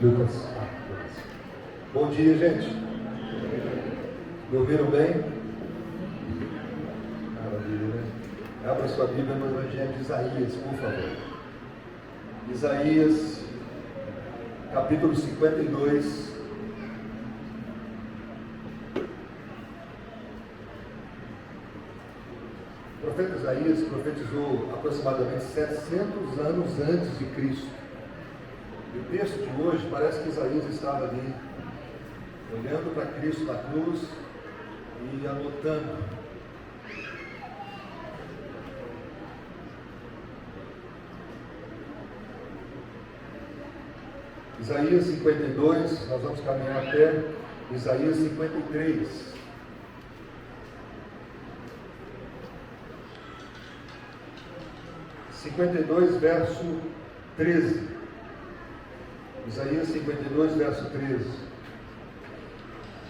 Lucas. Bom dia, gente. Me ouviram bem? Maravilha, né? Abra sua Bíblia no Evangelho de Isaías, por favor. Isaías, capítulo 52. O profeta Isaías profetizou aproximadamente 700 anos antes de Cristo. E o texto de hoje parece que Isaías estava ali, olhando para Cristo na cruz e e anotando. Isaías 52, nós vamos caminhar até Isaías 53. Verso 13. Isaías 52, verso 13.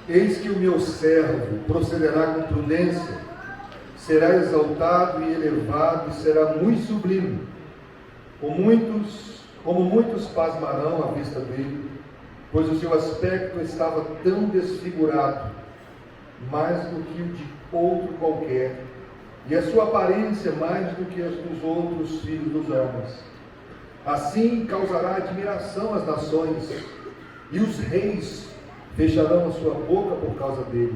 Eis que o meu servo procederá com prudência, será exaltado e elevado, e será muito sublime. Como muitos pasmarão à vista dele, pois o seu aspecto estava tão desfigurado, mais do que o de outro qualquer, e a sua aparência mais do que as dos outros filhos dos homens. Assim causará admiração às nações, e os reis fecharão a sua boca por causa dele,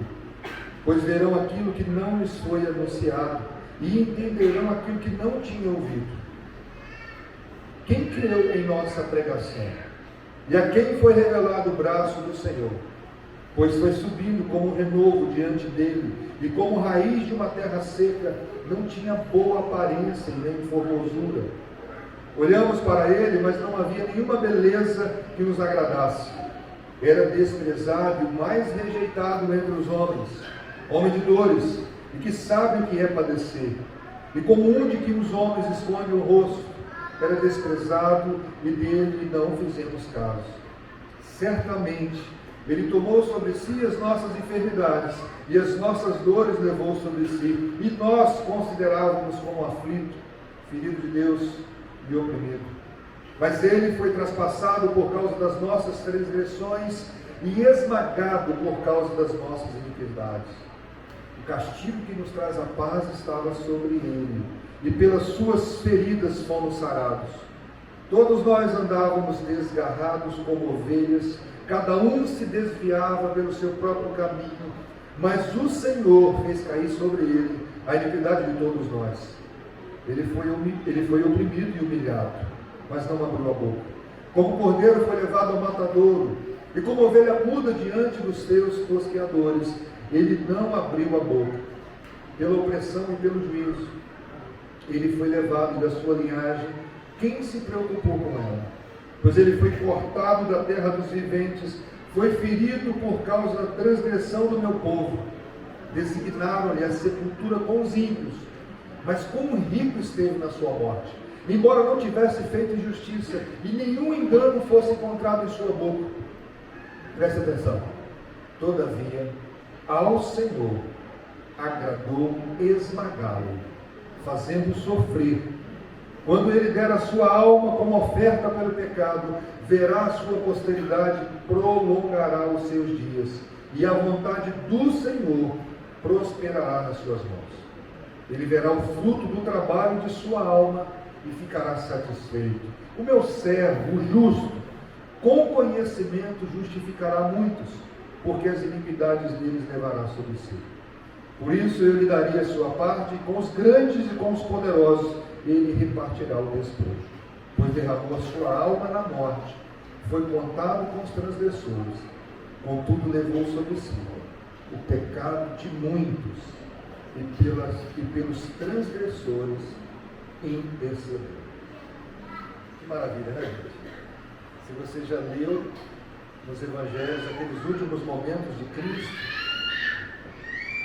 pois verão aquilo que não lhes foi anunciado, e entenderão aquilo que não tinham ouvido. Quem creu em nossa pregação? E a quem foi revelado o braço do Senhor? Pois foi subindo como um renovo diante dele, e como raiz de uma terra seca, não tinha boa aparência e nem formosura. Olhamos para ele, mas não havia nenhuma beleza que nos agradasse. Era desprezado e o mais rejeitado entre os homens, homem de dores, e que sabe o que é padecer. E como um de que os homens escondem o rosto, era desprezado, e dele não fizemos caso. Certamente, ele tomou sobre si as nossas enfermidades, e as nossas dores levou sobre si, e nós considerávamos como aflito, ferido de Deus e oprimido. Mas ele foi traspassado por causa das nossas transgressões, e esmagado por causa das nossas iniquidades. O castigo que nos traz a paz estava sobre ele, e pelas suas feridas fomos sarados. Todos nós andávamos desgarrados como ovelhas, cada um se desviava pelo seu próprio caminho, mas o Senhor fez cair sobre ele a iniquidade de todos nós. Ele foi oprimido e humilhado, mas não abriu a boca. Como cordeiro foi levado ao matadouro, e como ovelha muda diante dos seus tosqueadores, ele não abriu a boca. Pela opressão e pelo juízo, ele foi levado, da sua linhagem, quem se preocupou com ela? Pois ele foi cortado da terra dos viventes, foi ferido por causa da transgressão do meu povo. Designaram-lhe a sepultura com os ímpios, mas como rico esteve na sua morte, embora não tivesse feito injustiça, e nenhum engano fosse encontrado em sua boca. Preste atenção. Todavia, ao Senhor agradou esmagá-lo, fazendo sofrer. Quando ele der a sua alma como oferta pelo pecado, verá a sua posteridade, prolongará os seus dias, e a vontade do Senhor prosperará nas suas mãos. Ele verá o fruto do trabalho de sua alma e ficará satisfeito. O meu servo, o justo, com conhecimento justificará muitos, porque as iniquidades deles levará sobre si. Por isso eu lhe daria a sua parte, e com os grandes e com os poderosos ele repartirá o despojo. Pois derramou a sua alma na morte, foi contado com os transgressores, contudo levou sobre si o pecado de muitos, e pelos transgressores intercedeu. Que maravilha, né, gente? Se você já leu nos evangelhos aqueles últimos momentos de Cristo,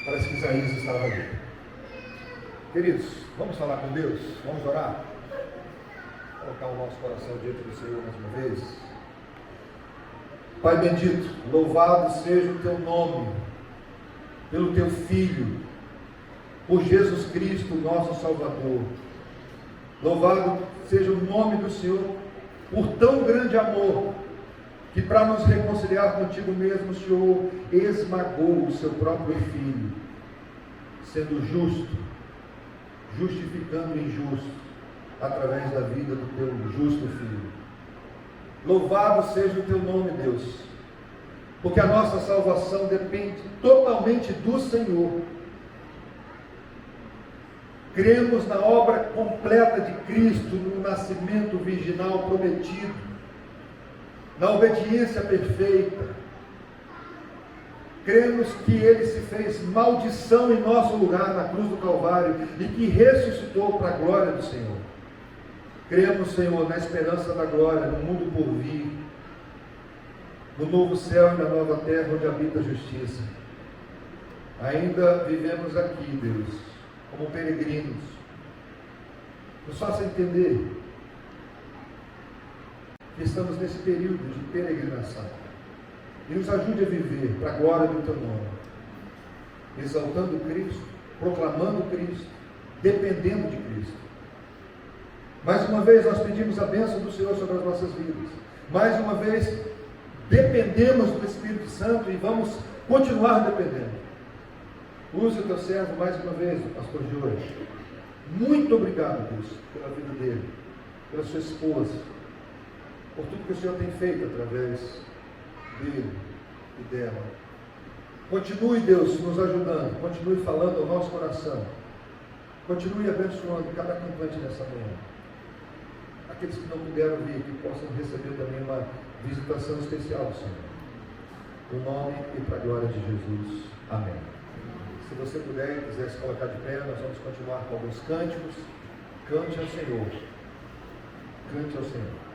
parece que Isaías estava ali. Queridos, vamos falar com Deus? Vamos orar? Colocar o nosso coração diante do Senhor mais uma vez. Pai bendito, louvado seja o teu nome, pelo teu Filho, por Jesus Cristo, nosso Salvador. Louvado seja o nome do Senhor, por tão grande amor, que para nos reconciliar contigo mesmo, o Senhor esmagou o seu próprio Filho, sendo justo, justificando o injusto, através da vida do teu justo Filho. Louvado seja o teu nome, Deus, porque a nossa salvação depende totalmente do Senhor. Cremos na obra completa de Cristo, no nascimento virginal prometido, na obediência perfeita, Cremos que Ele se fez maldição em nosso lugar na cruz do Calvário e que ressuscitou para a glória do Senhor. Cremos, Senhor, na esperança da glória, no mundo por vir, no novo céu e na nova terra onde habita a justiça. Ainda vivemos aqui, Deus, como peregrinos. Nos faça entender que estamos nesse período de peregrinação. E nos ajude a viver para a glória do Teu nome, exaltando Cristo, proclamando Cristo, dependendo de Cristo. Mais uma vez nós pedimos a bênção do Senhor sobre as nossas vidas. Mais uma vez dependemos do Espírito Santo e vamos continuar dependendo. Use o Teu servo mais uma vez, o pastor de hoje. Muito obrigado, Deus, pela vida dele, pela sua esposa, por tudo que o Senhor tem feito através dele e dela. Continue, Deus, nos ajudando, continue falando ao nosso coração, continue abençoando cada campante nessa manhã. Aqueles que não puderam vir, que possam receber também uma visitação especial do Senhor. No nome e para a glória de Jesus. Amém. Se você puder e quiser se colocar de pé, nós vamos continuar com alguns cânticos. Cante ao Senhor. Cante ao Senhor.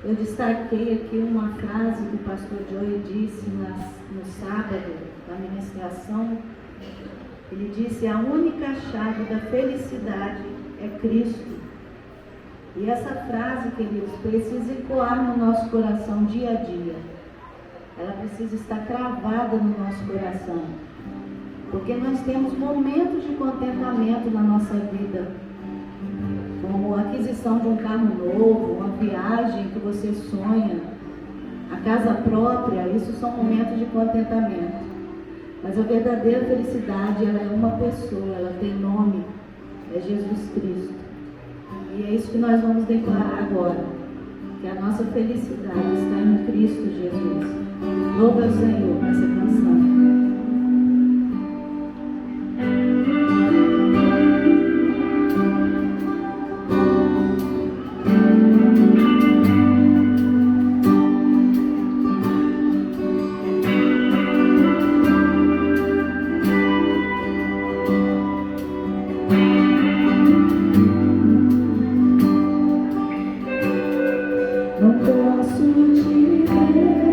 Eu destaquei aqui uma frase que o pastor Joey disse no sábado, da ministração. Ele disse: a única chave da felicidade é Cristo. E essa frase, queridos, precisa ecoar no nosso coração dia a dia. Ela precisa estar cravada no nosso coração. Porque nós temos momentos de contentamento na nossa vida, como a aquisição de um carro novo, uma viagem que você sonha, a casa própria. Isso são momentos de contentamento. Mas a verdadeira felicidade, ela é uma pessoa, ela tem nome, é Jesus Cristo. E é isso que nós vamos declarar agora, que a nossa felicidade está em Cristo Jesus. Louva ao Senhor com essa canção. Não posso te ver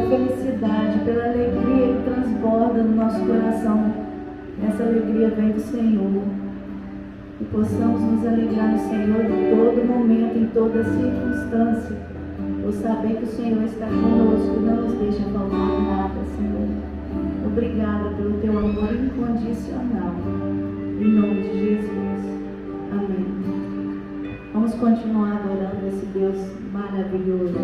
felicidade, pela alegria que transborda no nosso coração. Essa alegria vem do Senhor. E possamos nos alegrar no Senhor em todo momento, em toda circunstância, por saber que o Senhor está conosco e não nos deixa faltar nada, Senhor. Obrigada pelo teu amor incondicional. Em nome de Jesus. Amém. Vamos continuar adorando esse Deus maravilhoso.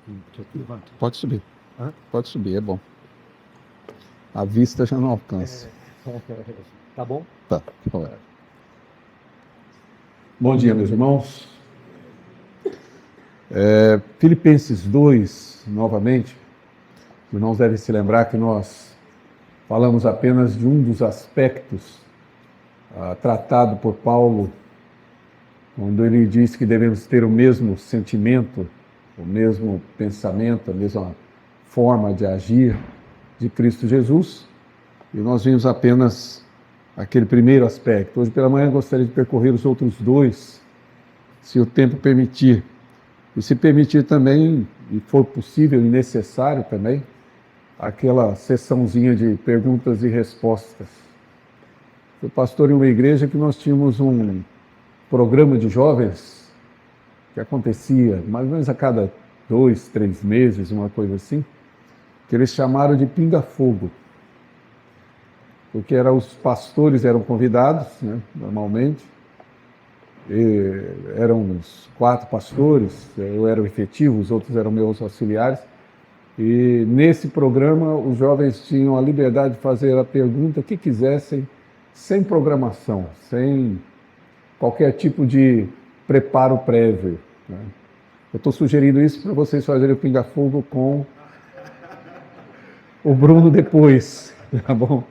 pouquinho. Levanta. Pode subir. Hã? Pode subir, é bom. A vista já não alcança. Tá bom? Tá. Bom dia, meus irmãos. Filipenses 2, novamente. Os irmãos devem se lembrar que nós falamos apenas de um dos aspectos tratado por Paulo, quando ele diz que devemos ter o mesmo sentimento, o mesmo pensamento, a mesma forma de agir de Cristo Jesus. E nós vimos apenas aquele primeiro aspecto. Hoje pela manhã eu gostaria de percorrer os outros dois, se o tempo permitir. E se permitir também, e for possível e necessário também, aquela sessãozinha de perguntas e respostas. Eu pastor em uma igreja que nós tínhamos um programa de jovens que acontecia mais ou menos a cada 2, 3 meses, uma coisa assim, que eles chamaram de pinga-fogo. Porque os pastores eram convidados, né, normalmente, e eram uns 4 pastores, eu era o efetivo, os outros eram meus auxiliares, e nesse programa os jovens tinham a liberdade de fazer a pergunta que quisessem, sem programação, sem qualquer tipo de preparo prévio, né? Eu estou sugerindo isso para vocês fazerem o pinga-fogo com o Bruno depois, tá bom?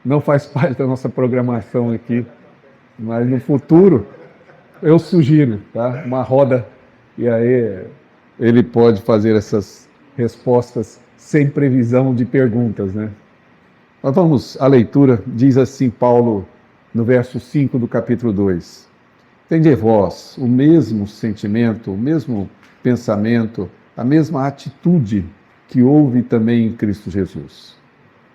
Não faz parte da nossa programação aqui, mas no futuro eu sugiro, tá? Uma roda, e aí ele pode fazer essas respostas sem previsão de perguntas, né? Mas vamos à leitura. Diz assim Paulo no verso 5 do capítulo 2: Tende vós o mesmo sentimento, o mesmo pensamento, a mesma atitude que houve também em Cristo Jesus.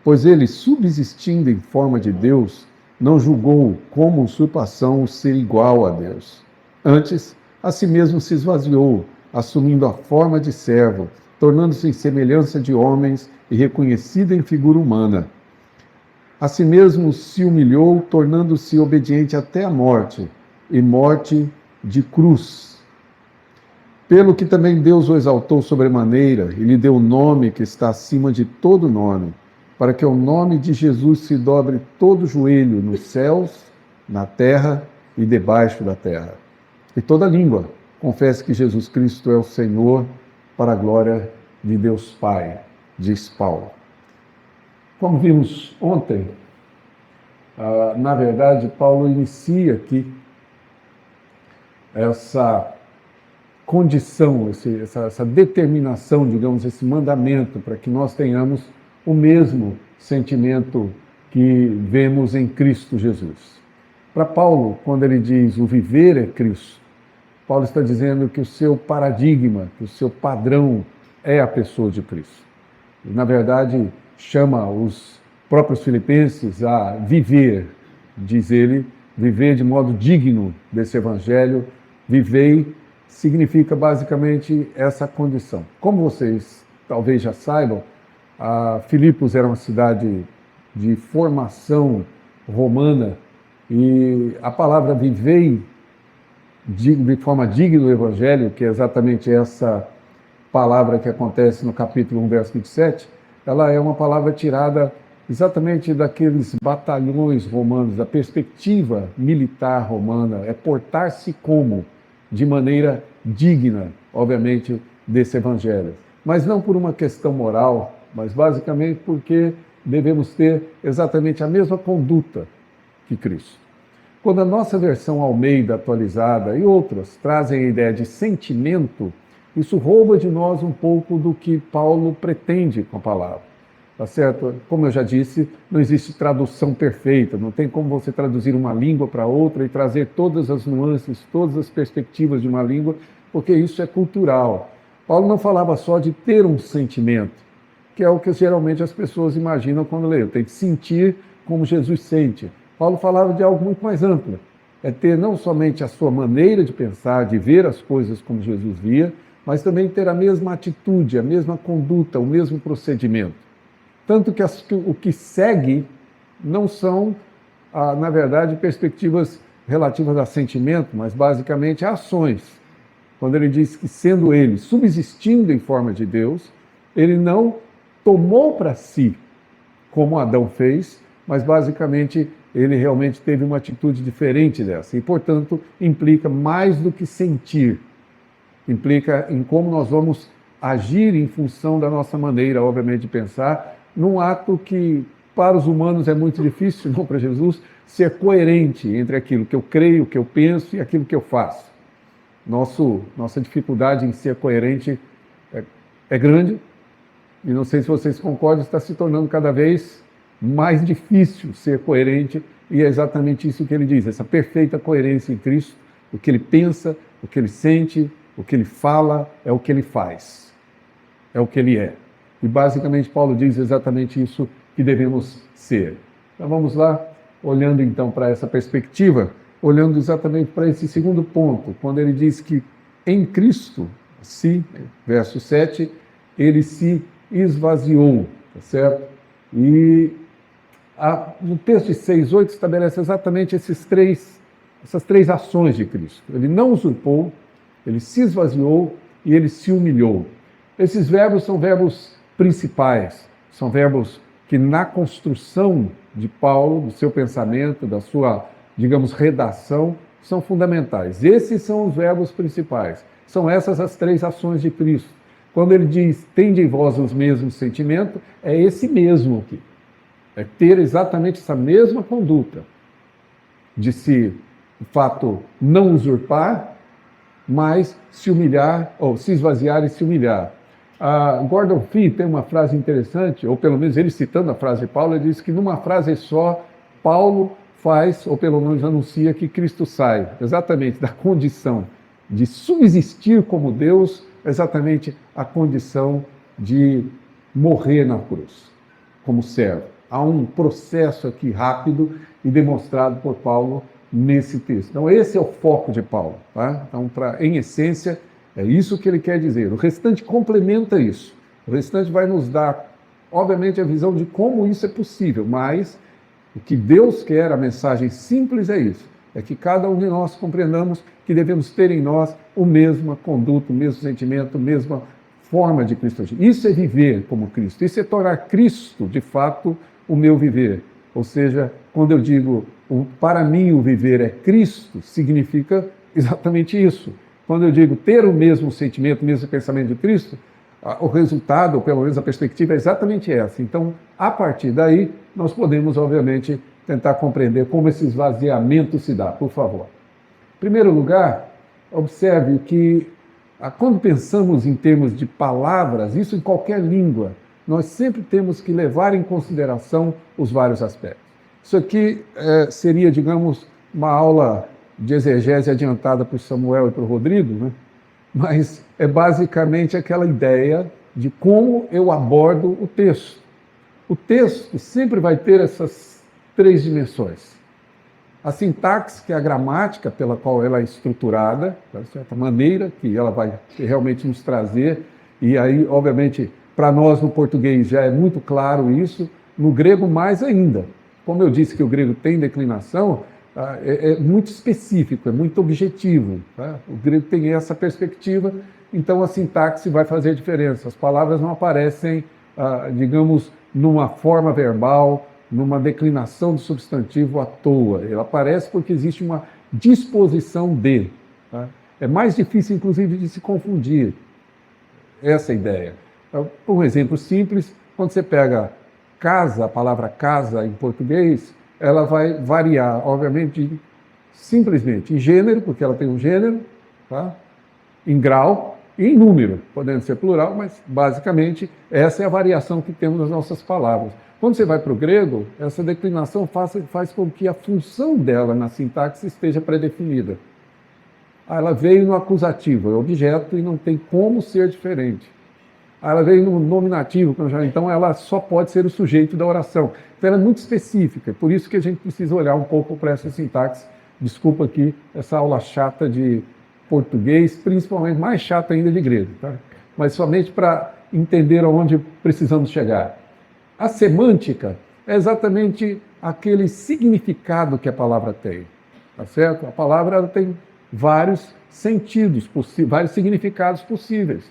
Pois ele, subsistindo em forma de Deus, não julgou como usurpação o ser igual a Deus. Antes, a si mesmo se esvaziou, assumindo a forma de servo, tornando-se em semelhança de homens e reconhecido em figura humana. A si mesmo se humilhou, tornando-se obediente até a morte, e morte de cruz. Pelo que também Deus o exaltou sobremaneira, e lhe deu o nome que está acima de todo nome, para que ao nome de Jesus se dobre todo joelho nos céus, na terra e debaixo da terra. E toda língua confesse que Jesus Cristo é o Senhor, para a glória de Deus Pai, diz Paulo. Como vimos ontem, na verdade, Paulo inicia aqui essa condição, essa determinação, digamos, esse mandamento para que nós tenhamos o mesmo sentimento que vemos em Cristo Jesus. Para Paulo, quando ele diz o viver é Cristo, Paulo está dizendo que o seu paradigma, que o seu padrão é a pessoa de Cristo. E, na verdade, chama os próprios filipenses a viver, diz ele, viver de modo digno desse evangelho. Vivei significa basicamente essa condição. Como vocês talvez já saibam, Filipos era uma cidade de formação romana, e a palavra vivei de forma digna do Evangelho, que é exatamente essa palavra que acontece no capítulo 1, verso 27, ela é uma palavra tirada exatamente daqueles batalhões romanos, da perspectiva militar romana, é portar-se como, de maneira digna, obviamente, desse Evangelho. Mas não por uma questão moral, mas basicamente porque devemos ter exatamente a mesma conduta que Cristo. Quando a nossa versão Almeida atualizada e outras trazem a ideia de sentimento, isso rouba de nós um pouco do que Paulo pretende com a palavra. Tá certo? Como eu já disse, não existe tradução perfeita, não tem como você traduzir uma língua para outra e trazer todas as nuances, todas as perspectivas de uma língua, porque isso é cultural. Paulo não falava só de ter um sentimento, que é o que geralmente as pessoas imaginam quando leem. Tem que sentir como Jesus sente. Paulo falava de algo muito mais amplo. É ter não somente a sua maneira de pensar, de ver as coisas como Jesus via, mas também ter a mesma atitude, a mesma conduta, o mesmo procedimento. Tanto que o que segue não são, na verdade, perspectivas relativas a sentimento, mas basicamente a ações. quando ele diz que, sendo ele subsistindo em forma de Deus, ele não tomou para si, como Adão fez, mas basicamente ele realmente teve uma atitude diferente dessa. E, portanto, implica mais do que sentir, implica em como nós vamos agir em função da nossa maneira, obviamente, de pensar, num ato que, para os humanos, é muito difícil, não para Jesus, ser coerente entre aquilo que eu creio, que eu penso e aquilo que eu faço. Nossa dificuldade em ser coerente é grande, e não sei se vocês concordam, está se tornando cada vez mais difícil ser coerente, e é exatamente isso que ele diz, essa perfeita coerência em Cristo, o que ele pensa, o que ele sente, o que ele fala, é o que ele faz, é o que ele é. E basicamente Paulo diz exatamente isso que devemos ser. Então vamos lá, olhando então para essa perspectiva, olhando exatamente para esse segundo ponto, quando ele diz que em Cristo, verso 7, ele se esvaziou, tá certo? E no texto de 6:8 estabelece exatamente essas três ações de Cristo. Ele não usurpou, ele se esvaziou e ele se humilhou. Esses verbos são verbos principais, são verbos que na construção de Paulo, do seu pensamento, da sua, digamos, redação, são fundamentais. Esses são os verbos principais. São essas as três ações de Cristo. Quando ele diz, tende em vós os mesmos sentimentos, é esse mesmo aqui. É ter exatamente essa mesma conduta de se, de fato, não usurpar, mas se humilhar, ou se esvaziar e se humilhar. Gordon Fee tem uma frase interessante, ou pelo menos ele citando a frase de Paulo, ele diz que numa frase só, Paulo faz, ou pelo menos anuncia, que Cristo sai exatamente da condição de subsistir como Deus, exatamente a condição de morrer na cruz, como servo. Há um processo aqui rápido e demonstrado por Paulo nesse texto. Então esse é o foco de Paulo. Tá? Então, em essência, é isso que ele quer dizer. O restante complementa isso. O restante vai nos dar, obviamente, a visão de como isso é possível, mas o que Deus quer, a mensagem simples é isso. É que cada um de nós compreendamos que devemos ter em nós a mesma conduta, o mesmo sentimento, a mesma forma de Cristo agir. Isso é viver como Cristo. Isso é tornar Cristo, de fato, o meu viver. Ou seja, quando eu digo, para mim o viver é Cristo, significa exatamente isso. Quando eu digo ter o mesmo sentimento, o mesmo pensamento de Cristo, o resultado, ou pelo menos a perspectiva, é exatamente essa. Então, a partir daí, nós podemos, obviamente, tentar compreender como esse esvaziamento se dá. Por favor. Em primeiro lugar, observe que, quando pensamos em termos de palavras, isso em qualquer língua, nós sempre temos que levar em consideração os vários aspectos. Isso aqui seria, digamos, uma aula de exegese adiantada para o Samuel e para o Rodrigo, né? Mas é basicamente aquela ideia de como eu abordo o texto. O texto sempre vai ter essas três dimensões. A sintaxe, que é a gramática pela qual ela é estruturada, de certa maneira, que ela vai realmente nos trazer, e aí, obviamente, para nós no português já é muito claro isso, no grego mais ainda. Como eu disse que o grego tem declinação, é muito específico, é muito objetivo. Tá? O grego tem essa perspectiva, então a sintaxe vai fazer diferença. As palavras não aparecem, digamos, numa forma verbal, numa declinação do substantivo à toa. Ela aparece porque existe uma disposição de. Tá? É mais difícil, inclusive, de se confundir essa ideia. Então, um exemplo simples, quando você pega casa, a palavra casa em português, ela vai variar, obviamente, simplesmente em gênero, porque ela tem um gênero, tá? Em grau e em número, podendo ser plural, mas basicamente essa é a variação que temos nas nossas palavras. Quando você vai para o grego, essa declinação faz com que a função dela na sintaxe esteja pré-definida. Ela veio no acusativo, é objeto e não tem como ser diferente. Ela veio no nominativo, então ela só pode ser o sujeito da oração. Então ela é muito específica, por isso que a gente precisa olhar um pouco para essa sintaxe. Desculpa aqui essa aula chata de português, principalmente mais chata ainda de grego, tá? Mas somente para entender aonde precisamos chegar. A semântica é exatamente aquele significado que a palavra tem, tá certo? A palavra ela tem vários sentidos, vários significados possíveis.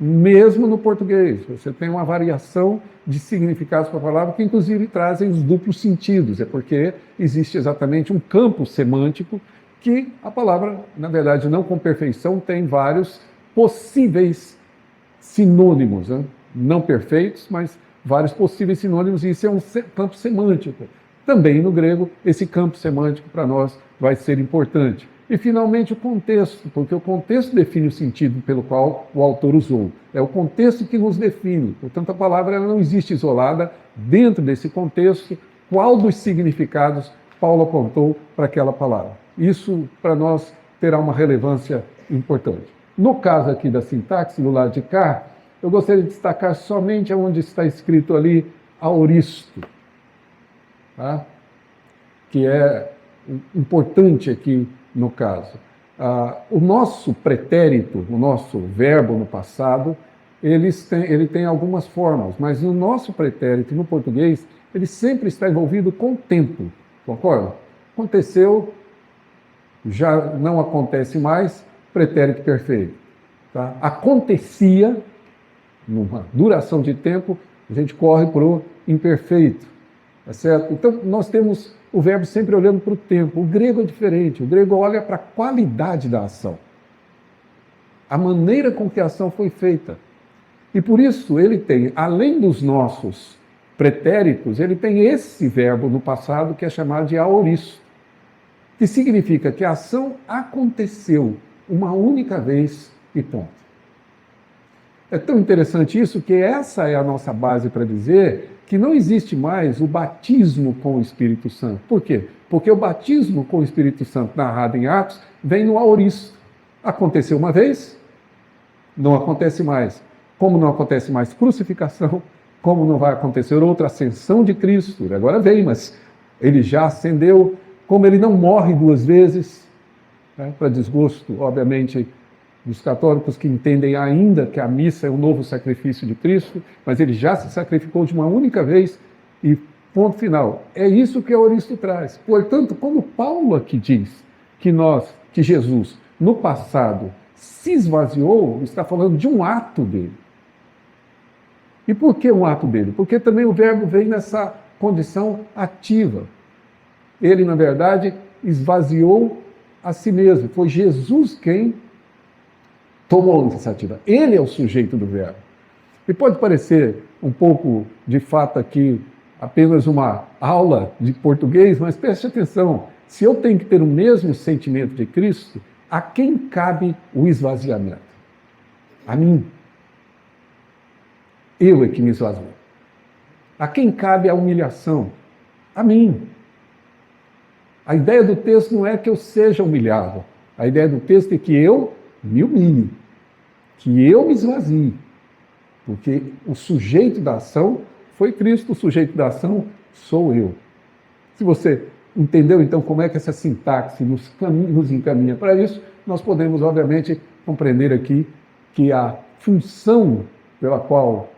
Mesmo no português, você tem uma variação de significados para a palavra que, inclusive, trazem os duplos sentidos. É porque existe exatamente um campo semântico que a palavra, na verdade, não com perfeição, tem vários possíveis sinônimos, né? Não perfeitos, mas vários possíveis sinônimos, e isso é um campo semântico. Também no grego, esse campo semântico para nós vai ser importante. E, finalmente, o contexto, porque o contexto define o sentido pelo qual o autor usou. É o contexto que nos define. Portanto, a palavra ela não existe isolada. Dentro desse contexto, qual dos significados Paulo apontou para aquela palavra? Isso, para nós, terá uma relevância importante. No caso aqui da sintaxe, do lado de cá, eu gostaria de destacar somente onde está escrito ali aoristo, tá? Que é importante aqui no caso. O nosso pretérito, o nosso verbo no passado, ele tem algumas formas, mas no nosso pretérito, no português, ele sempre está envolvido com o tempo, concorda? Aconteceu, já não acontece mais, pretérito perfeito. Tá? Acontecia, numa duração de tempo, a gente corre para o imperfeito, tá certo? Então, nós temos o verbo sempre olhando para o tempo. O grego é diferente, o grego olha para a qualidade da ação, a maneira com que a ação foi feita. E por isso ele tem, além dos nossos pretéritos, ele tem esse verbo no passado que é chamado de aoristo, que significa que a ação aconteceu uma única vez e ponto. É tão interessante isso que essa é a nossa base para dizer que não existe mais o batismo com o Espírito Santo. Por quê? Porque o batismo com o Espírito Santo narrado em Atos vem no aoristo. Aconteceu uma vez, não acontece mais. Como não acontece mais crucificação, como não vai acontecer outra ascensão de Cristo, agora vem, mas ele já ascendeu, como ele não morre duas vezes, né, para desgosto, obviamente, dos católicos que entendem ainda que a missa é um novo sacrifício de Cristo, mas ele já se sacrificou de uma única vez e ponto final. É isso que o aoristo traz. Portanto, quando Paulo aqui diz que Jesus, no passado, se esvaziou, está falando de um ato dele. E por que um ato dele? Porque também o verbo vem nessa condição ativa. Ele, na verdade, esvaziou a si mesmo. Foi Jesus quem tomou a iniciativa. Ele é o sujeito do verbo. E pode parecer um pouco, de fato, aqui apenas uma aula de português, mas preste atenção. Se eu tenho que ter o mesmo sentimento de Cristo, a quem cabe o esvaziamento? A mim. Eu é que me esvazio. A quem cabe a humilhação? A mim. A ideia do texto não é que eu seja humilhado. A ideia do texto é que eu me humilhe, que eu me esvazie. Porque o sujeito da ação foi Cristo, o sujeito da ação sou eu. Se você entendeu, então, como é que essa sintaxe nos encaminha para isso, nós podemos, obviamente, compreender aqui que a função pela qual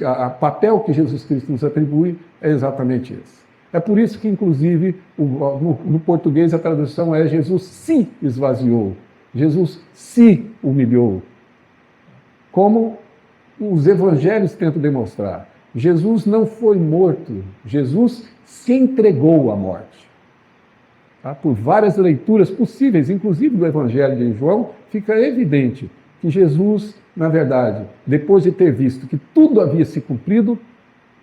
a papel que Jesus Cristo nos atribui é exatamente esse. É por isso que, inclusive, no português a tradução é Jesus se esvaziou, Jesus se humilhou. Como os evangelhos tentam demonstrar, Jesus não foi morto, Jesus se entregou à morte. Tá? Por várias leituras possíveis, inclusive do evangelho de João, fica evidente que Jesus, na verdade, depois de ter visto que tudo havia se cumprido,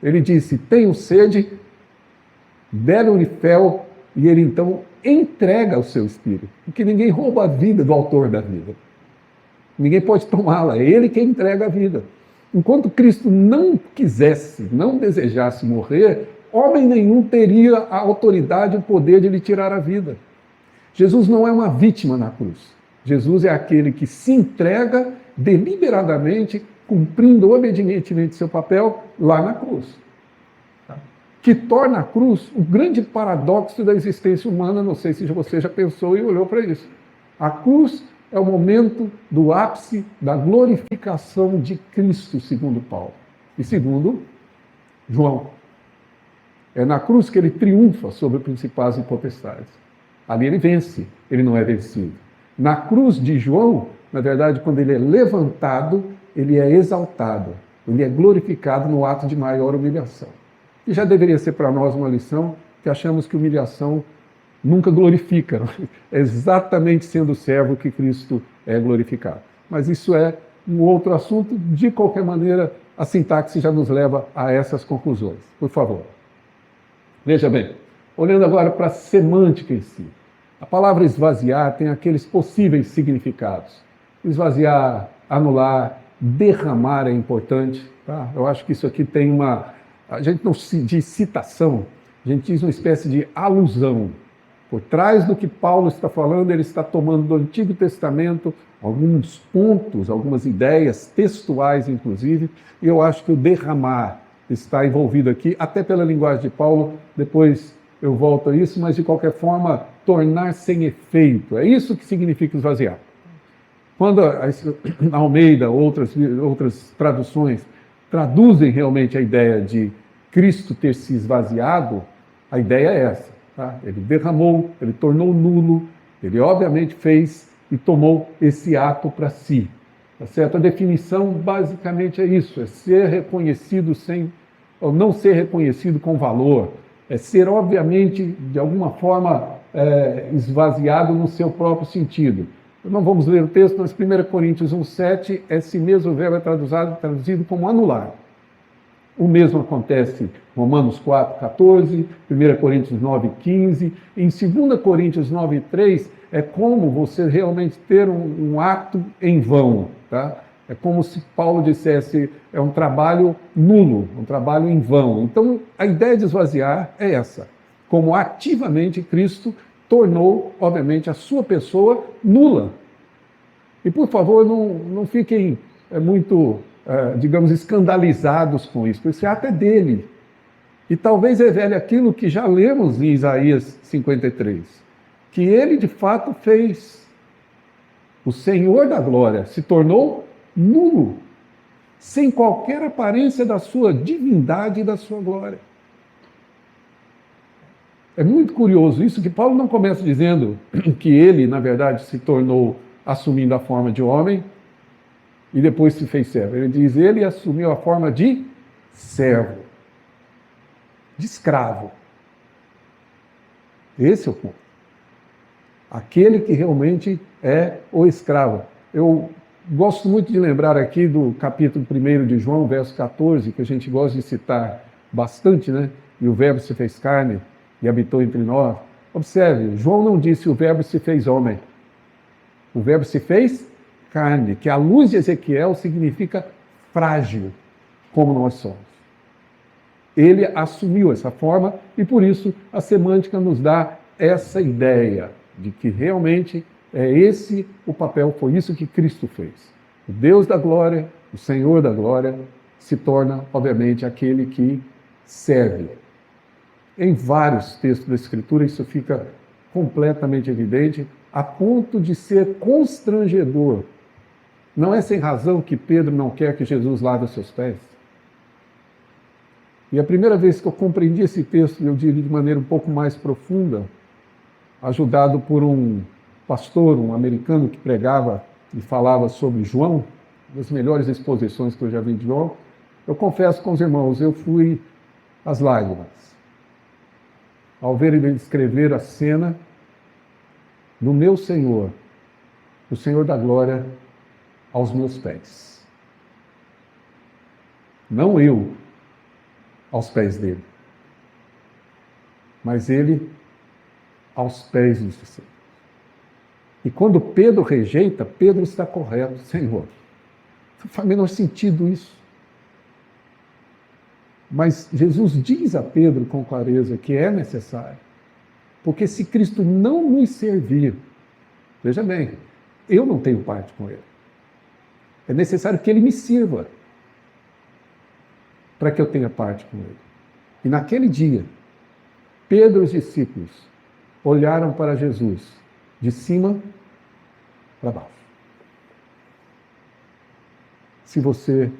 ele disse, tenho sede, deram-lhe fel, e ele então entrega o seu espírito, porque ninguém rouba a vida do autor da vida. Ninguém pode tomá-la, é ele quem entrega a vida. Enquanto Cristo não quisesse, não desejasse morrer, homem nenhum teria a autoridade e o poder de lhe tirar a vida. Jesus não é uma vítima na cruz. Jesus é aquele que se entrega deliberadamente, cumprindo obedientemente seu papel lá na cruz. Que torna a cruz o grande paradoxo da existência humana. Não sei se você já pensou e olhou para isso. A cruz é o momento do ápice da glorificação de Cristo, segundo Paulo. E segundo João. É na cruz que ele triunfa sobre principados e potestades. Ali ele vence, ele não é vencido. Na cruz de João, na verdade, quando ele é levantado, ele é exaltado, ele é glorificado no ato de maior humilhação. E já deveria ser para nós uma lição que achamos que humilhação nunca glorifica. É exatamente sendo servo que Cristo é glorificado. Mas isso é um outro assunto. De qualquer maneira, a sintaxe já nos leva a essas conclusões. Por favor. Veja bem, olhando agora para a semântica em si. A palavra esvaziar tem aqueles possíveis significados. Esvaziar, anular, derramar é importante. Tá? Eu acho que isso aqui tem uma... A gente não diz citação, a gente diz uma espécie de alusão. Por trás do que Paulo está falando, ele está tomando do Antigo Testamento alguns pontos, algumas ideias textuais, inclusive, e eu acho que o derramar está envolvido aqui, até pela linguagem de Paulo, depois eu volto a isso, mas de qualquer forma, tornar sem efeito. É isso que significa esvaziar. Quando a Almeida, outras traduções, traduzem realmente a ideia de Cristo ter se esvaziado, a ideia é essa. Tá? Ele derramou, ele tornou nulo, ele obviamente fez e tomou esse ato para si. Tá certo? A definição basicamente é isso, é ser reconhecido ou não ser reconhecido com valor, é ser obviamente de alguma forma esvaziado no seu próprio sentido. Não vamos ler o texto, mas 1 Coríntios 1,7, esse mesmo verbo é traduzido como anular. O mesmo acontece em Romanos 4,14, 1 Coríntios 9,15, em 2 Coríntios 9,3, é como você realmente ter um ato em vão. Tá? É como se Paulo dissesse, é um trabalho nulo, um trabalho em vão. Então, a ideia de esvaziar é essa, como ativamente Cristo tornou, obviamente, a sua pessoa nula. E, por favor, não fiquem muito, digamos, escandalizados com isso, porque esse ato é dele. E talvez revele aquilo que já lemos em Isaías 53, que ele, de fato, fez. O Senhor da glória se tornou nulo, sem qualquer aparência da sua divindade e da sua glória. É muito curioso isso, que Paulo não começa dizendo que ele, na verdade, se tornou assumindo a forma de homem e depois se fez servo. Ele diz, ele assumiu a forma de servo, de escravo. Esse é o ponto. Aquele que realmente é o escravo. Eu gosto muito de lembrar aqui do capítulo 1 de João, verso 14, que a gente gosta de citar bastante, né? E o verbo se fez carne e habitou entre nós. Observe, João não disse o verbo se fez homem. O verbo se fez carne, que à luz de Ezequiel significa frágil, como nós somos. Ele assumiu essa forma e por isso a semântica nos dá essa ideia de que realmente é esse o papel, foi isso que Cristo fez. O Deus da glória, o Senhor da glória, se torna, obviamente, aquele que serve. Em vários textos da Escritura isso fica completamente evidente, a ponto de ser constrangedor. Não é sem razão que Pedro não quer que Jesus lave os seus pés. E a primeira vez que eu compreendi esse texto, eu diria de maneira um pouco mais profunda, ajudado por um pastor, um americano que pregava e falava sobre João, uma das melhores exposições que eu já vi de João, eu confesso com os irmãos, eu fui às lágrimas, ao ver ele descrever a cena do meu Senhor, o Senhor da glória, aos meus pés. Não eu aos pés dele, mas ele aos pés dos discípulos. E quando Pedro rejeita, Pedro está correto, Senhor. Não faz o menor sentido isso. Mas Jesus diz a Pedro com clareza que é necessário. Porque se Cristo não nos servir, veja bem, eu não tenho parte com ele. É necessário que ele me sirva para que eu tenha parte com ele. E naquele dia, Pedro e os discípulos olharam para Jesus de cima para baixo. Se você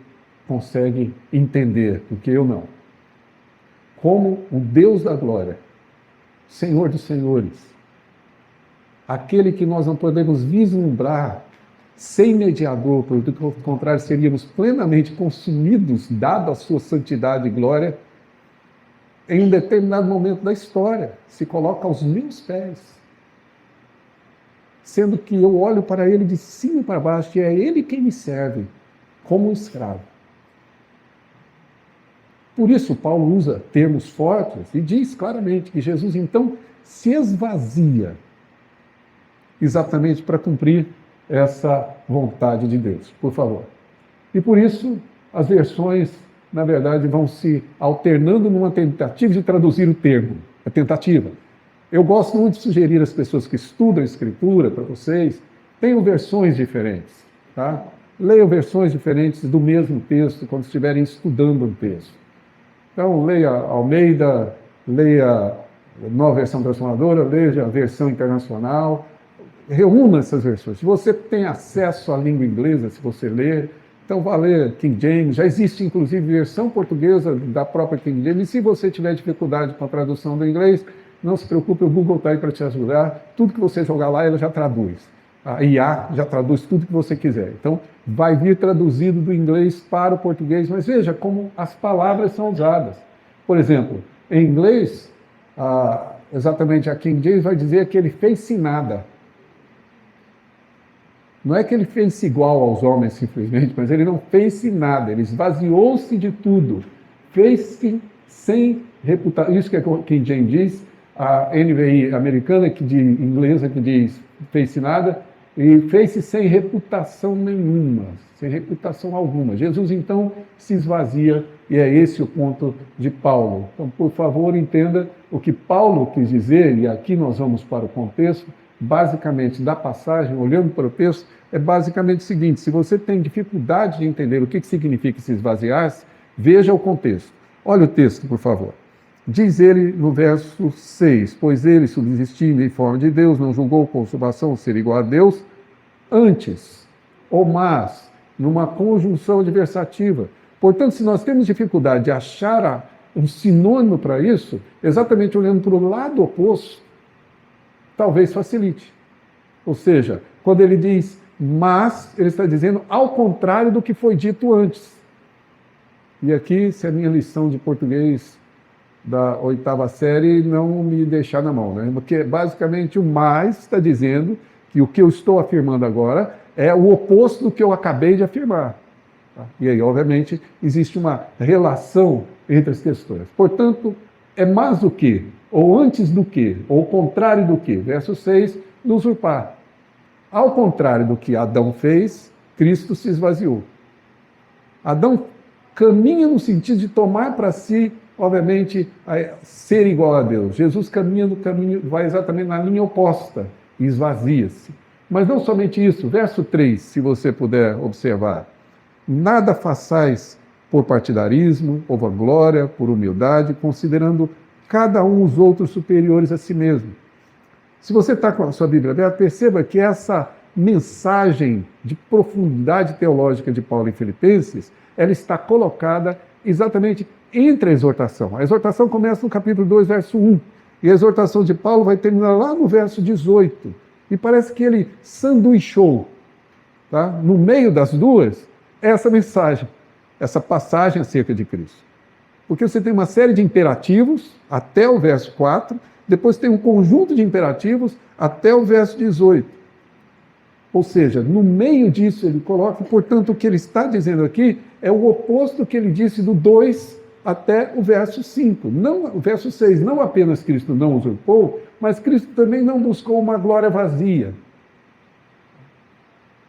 consegue entender, porque eu não, como o Deus da glória, Senhor dos senhores, aquele que nós não podemos vislumbrar sem mediador, porque do contrário seríamos plenamente consumidos, dada a sua santidade e glória, em um determinado momento da história, se coloca aos meus pés. Sendo que eu olho para ele de cima para baixo, e é ele quem me serve, como um escravo. Por isso, Paulo usa termos fortes e diz claramente que Jesus, então, se esvazia exatamente para cumprir essa vontade de Deus. Por favor. E por isso, as versões, na verdade, vão se alternando numa tentativa de traduzir o termo. A tentativa. Eu gosto muito de sugerir às pessoas que estudam a Escritura, para vocês, tenham versões diferentes. Tá? Leiam versões diferentes do mesmo texto quando estiverem estudando um texto. Então, leia Almeida, leia Nova Versão Transformadora, leia a versão internacional, reúna essas versões. Se você tem acesso à língua inglesa, se você ler, então vá ler King James, já existe inclusive versão portuguesa da própria King James, e se você tiver dificuldade com a tradução do inglês, não se preocupe, o Google está aí para te ajudar, tudo que você jogar lá, ele já traduz. A IA já traduz tudo que você quiser. Então, vai vir traduzido do inglês para o português, mas veja como as palavras são usadas. Por exemplo, em inglês, exatamente a King James vai dizer que ele fez-se nada. Não é que ele fez-se igual aos homens, simplesmente, mas ele não fez-se nada, ele esvaziou-se de tudo. Fez-se sem reputação. Isso que a King James diz, a NVI americana, inglesa, que diz fez-se nada, e fez-se sem reputação nenhuma, sem reputação alguma. Jesus, então, se esvazia, e é esse o ponto de Paulo. Então, por favor, entenda o que Paulo quis dizer, e aqui nós vamos para o contexto, basicamente, da passagem, olhando para o texto, é basicamente o seguinte: se você tem dificuldade de entender o que significa se esvaziar-se, veja o contexto. Olha o texto, por favor. Diz ele no verso 6, pois ele, subsistindo em forma de Deus, não julgou consumação ser igual a Deus, antes, ou mas, numa conjunção adversativa. Portanto, se nós temos dificuldade de achar um sinônimo para isso, exatamente olhando para o lado oposto, talvez facilite. Ou seja, quando ele diz mas, ele está dizendo ao contrário do que foi dito antes. E aqui, se a minha lição de português da 8ª série não me deixar na mão, né? Porque basicamente o mais está dizendo que o que eu estou afirmando agora é o oposto do que eu acabei de afirmar. Tá? E aí, obviamente, existe uma relação entre as questões. Portanto, é mais do que, ou antes do que, ou contrário do que. Verso 6, usurpar. Ao contrário do que Adão fez, Cristo se esvaziou. Adão caminha no sentido de tomar para si, obviamente, ser igual a Deus. Jesus caminha no caminho, vai exatamente na linha oposta, e esvazia-se. Mas não somente isso, verso 3, se você puder observar. Nada façais por partidarismo ou vanglória, por humildade, considerando cada um os outros superiores a si mesmo. Se você está com a sua Bíblia aberta, perceba que essa mensagem de profundidade teológica de Paulo em Filipenses, ela está colocada exatamente entre a exortação. A exortação começa no capítulo 2, verso 1, e a exortação de Paulo vai terminar lá no verso 18. E parece que ele sanduichou, tá? No meio das duas, essa mensagem, essa passagem acerca de Cristo. Porque você tem uma série de imperativos até o verso 4, depois tem um conjunto de imperativos até o verso 18. Ou seja, no meio disso ele coloca, portanto, o que ele está dizendo aqui é o oposto do que ele disse do 2 até o verso 5. Não, o verso 6, não apenas Cristo não usurpou, mas Cristo também não buscou uma glória vazia,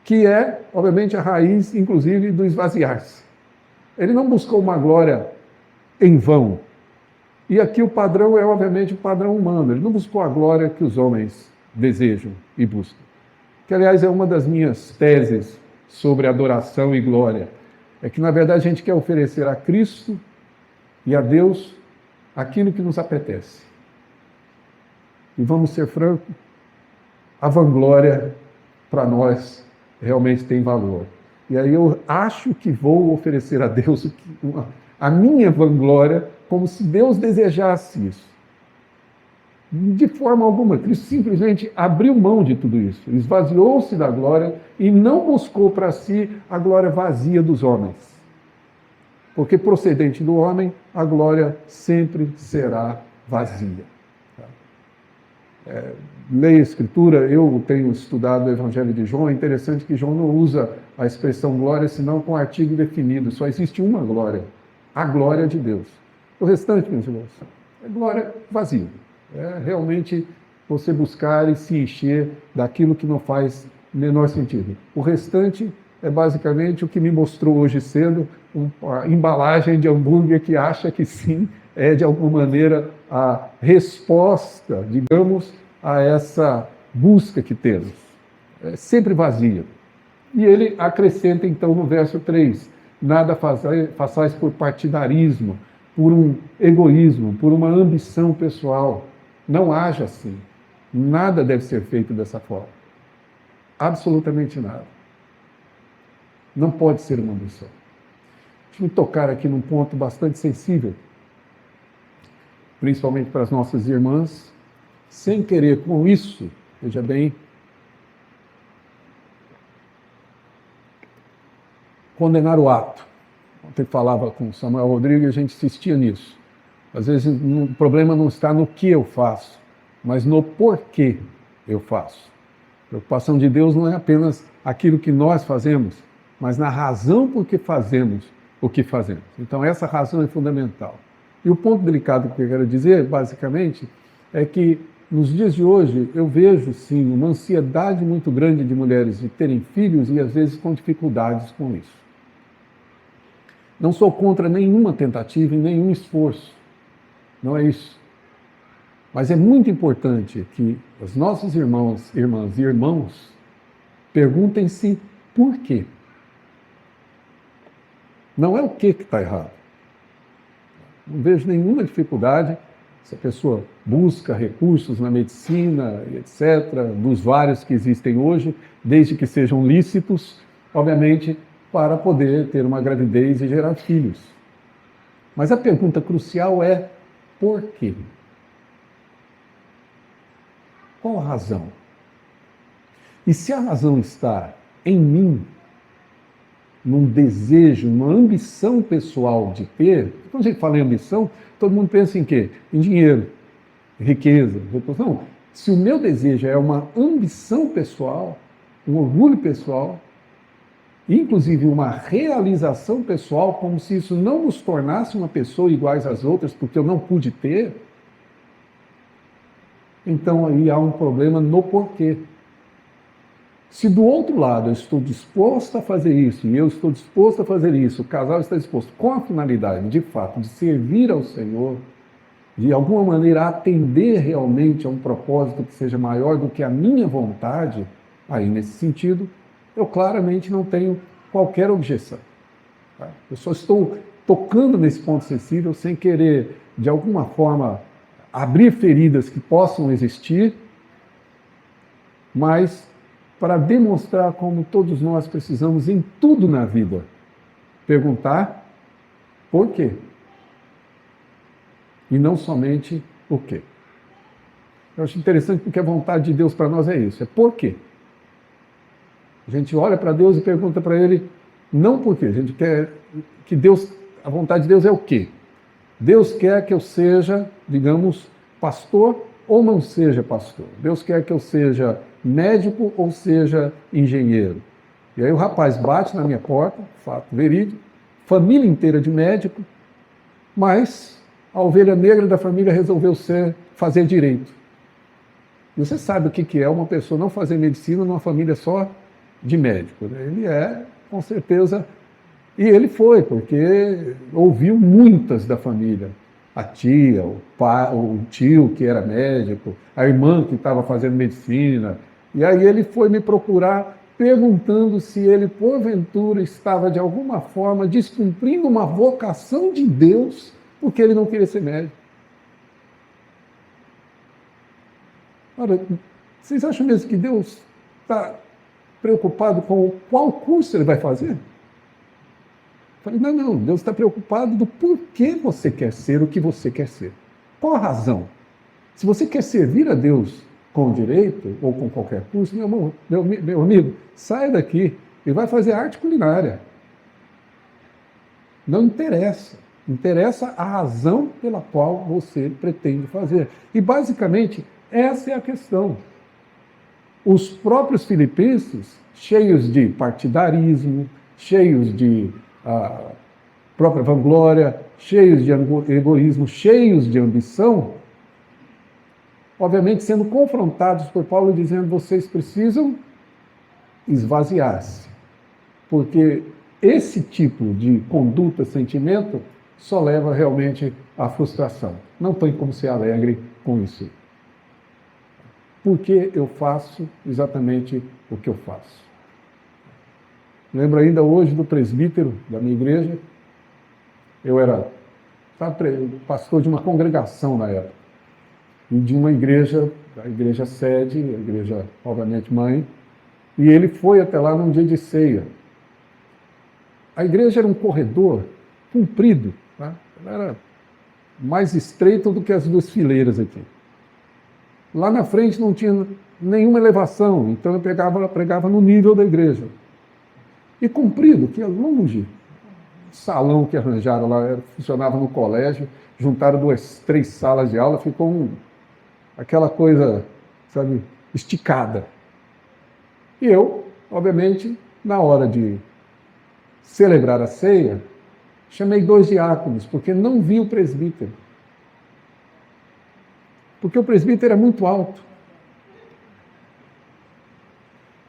que é, obviamente, a raiz, inclusive, do esvaziar-se. Ele não buscou uma glória em vão. E aqui o padrão é, obviamente, o padrão humano. Ele não buscou a glória que os homens desejam e buscam. Que, aliás, é uma das minhas teses sobre adoração e glória. É que, na verdade, a gente quer oferecer a Cristo e a Deus aquilo que nos apetece. E vamos ser francos, a vanglória, para nós, realmente tem valor. E aí eu acho que vou oferecer a Deus a minha vanglória, como se Deus desejasse isso. De forma alguma. Cristo simplesmente abriu mão de tudo isso. Esvaziou-se da glória e não buscou para si a glória vazia dos homens. Porque procedente do homem, a glória sempre será vazia. Leia a Escritura, eu tenho estudado o Evangelho de João, é interessante que João não usa a expressão glória, senão com artigo definido. Só existe uma glória, a glória de Deus. O restante, meus irmãos, é glória vazia. É realmente você buscar e se encher daquilo que não faz menor sentido. O restante é basicamente o que me mostrou hoje cedo, uma embalagem de hambúrguer que acha que sim, é de alguma maneira a resposta, digamos, a essa busca que temos. É sempre vazia. E ele acrescenta então no verso 3, nada façais por partidarismo, por um egoísmo, por uma ambição pessoal. Não haja assim. Nada deve ser feito dessa forma. Absolutamente nada. Não pode ser uma ambição. Deixa eu tocar aqui num ponto bastante sensível, principalmente para as nossas irmãs, sem querer com isso, veja bem, condenar o ato. Ontem falava com Samuel Rodrigues, a gente insistia nisso. Às vezes o problema não está no que eu faço, mas no porquê eu faço. A preocupação de Deus não é apenas aquilo que nós fazemos, mas na razão por que fazemos o que fazemos. Então essa razão é fundamental. E o ponto delicado que eu quero dizer, basicamente, é que nos dias de hoje eu vejo, sim, uma ansiedade muito grande de mulheres de terem filhos e às vezes com dificuldades com isso. Não sou contra nenhuma tentativa e nenhum esforço. Não é isso. Mas é muito importante que os nossos irmãs e irmãos perguntem-se por quê. Não é o que está errado. Não vejo nenhuma dificuldade se a pessoa busca recursos na medicina, etc., dos vários que existem hoje, desde que sejam lícitos, obviamente, para poder ter uma gravidez e gerar filhos. Mas a pergunta crucial é: por quê? Qual a razão? E se a razão está em mim, num desejo, numa ambição pessoal de ter, quando a gente fala em ambição, todo mundo pensa em quê? Em dinheiro, riqueza. Não, se o meu desejo é uma ambição pessoal, um orgulho pessoal, inclusive uma realização pessoal, como se isso não nos tornasse uma pessoa iguais às outras, porque eu não pude ter, então aí há um problema no porquê. Se do outro lado eu estou disposto a fazer isso, e eu estou disposto a fazer isso, o casal está disposto com a finalidade, de fato, de servir ao Senhor, de alguma maneira atender realmente a um propósito que seja maior do que a minha vontade, aí nesse sentido, eu claramente não tenho qualquer objeção. Tá? Eu só estou tocando nesse ponto sensível sem querer, de alguma forma, abrir feridas que possam existir, mas para demonstrar como todos nós precisamos, em tudo na vida, perguntar por quê. E não somente o quê. Eu acho interessante porque a vontade de Deus para nós é isso, é por quê. A gente olha para Deus e pergunta para Ele, não por quê. A gente quer que Deus, a vontade de Deus é o quê? Deus quer que eu seja, digamos, pastor ou não seja pastor. Deus quer que eu seja médico ou seja engenheiro. E aí o rapaz bate na minha porta, fato verídico, família inteira de médico, mas a ovelha negra da família resolveu fazer direito. E você sabe o que é uma pessoa não fazer medicina numa família só de médico. Né? Ele é, com certeza, e ele foi, porque ouviu muitas da família. A tia, o pai, o tio que era médico, a irmã que estava fazendo medicina. E aí ele foi me procurar perguntando se ele, porventura, estava de alguma forma descumprindo uma vocação de Deus, porque ele não queria ser médico. Ora, vocês acham mesmo que Deus está preocupado com qual curso ele vai fazer? Eu falei, não, Deus está preocupado do porquê você quer ser o que você quer ser. Qual a razão? Se você quer servir a Deus com direito ou com qualquer custo, meu amigo, saia daqui e vai fazer arte culinária. Não interessa. Interessa a razão pela qual você pretende fazer. E, basicamente, essa é a questão. Os próprios filipenses, cheios de partidarismo, cheios de própria vanglória, cheios de egoísmo, cheios de ambição, obviamente sendo confrontados por Paulo dizendo: vocês precisam esvaziar-se, porque esse tipo de conduta, sentimento, só leva realmente à frustração. Não tem como ser alegre com isso. Por que eu faço exatamente o que eu faço? Lembro ainda hoje do presbítero da minha igreja. Eu era pastor de uma congregação na época, e de uma igreja, a igreja sede, a igreja, obviamente, mãe, e ele foi até lá num dia de ceia. A igreja era um corredor comprido, tá? Era mais estreito do que as duas fileiras aqui. Lá na frente não tinha nenhuma elevação, então eu pregava no nível da igreja. E comprido, que é longe. O salão que arranjaram lá funcionava no colégio, juntaram 3 salas de aula, ficou aquela coisa, sabe, esticada. E eu, obviamente, na hora de celebrar a ceia, chamei 2 diáconos, porque não vi o presbítero. Porque o presbítero era muito alto.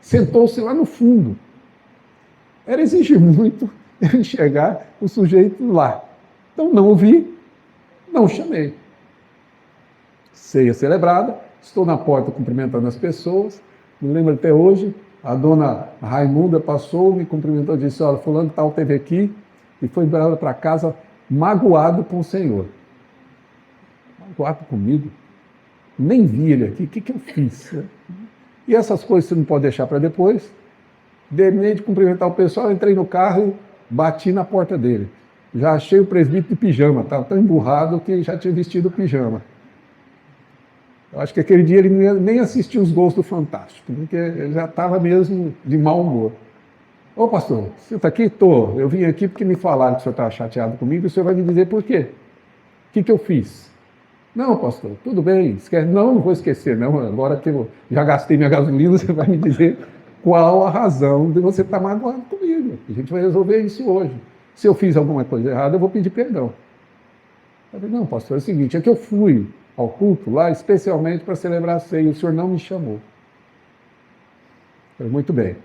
Sentou-se lá no fundo. Era exigir muito eu enxergar o sujeito lá. Então não o vi, não chamei. Ceia celebrada, estou na porta cumprimentando as pessoas. Me lembro até hoje, a dona Raimunda passou, me cumprimentou e disse: olha, fulano tal teve aqui, e foi embora para casa magoado com o Senhor. Magoado comigo? Nem vi ele aqui, o que eu fiz? E essas coisas você não pode deixar para depois. Terminei de cumprimentar o pessoal, entrei no carro e bati na porta dele. Já achei o presbítero de pijama, estava tão emburrado que já tinha vestido o pijama. Eu acho que aquele dia ele não ia nem assistir os gols do Fantástico, porque ele já estava mesmo de mau humor. Ô pastor, você está aqui? Estou. Eu vim aqui porque me falaram que o senhor estava chateado comigo e o senhor vai me dizer por quê. O que eu fiz? Não, pastor, tudo bem. Esquece. Não vou esquecer, não. Agora que eu já gastei minha gasolina, você vai me dizer qual a razão de você estar magoado comigo. A gente vai resolver isso hoje. Se eu fiz alguma coisa errada, eu vou pedir perdão. Eu falei: não, pastor, é o seguinte, é que eu fui ao culto lá especialmente para celebrar a ceia, o senhor não me chamou. Eu falei: muito bem.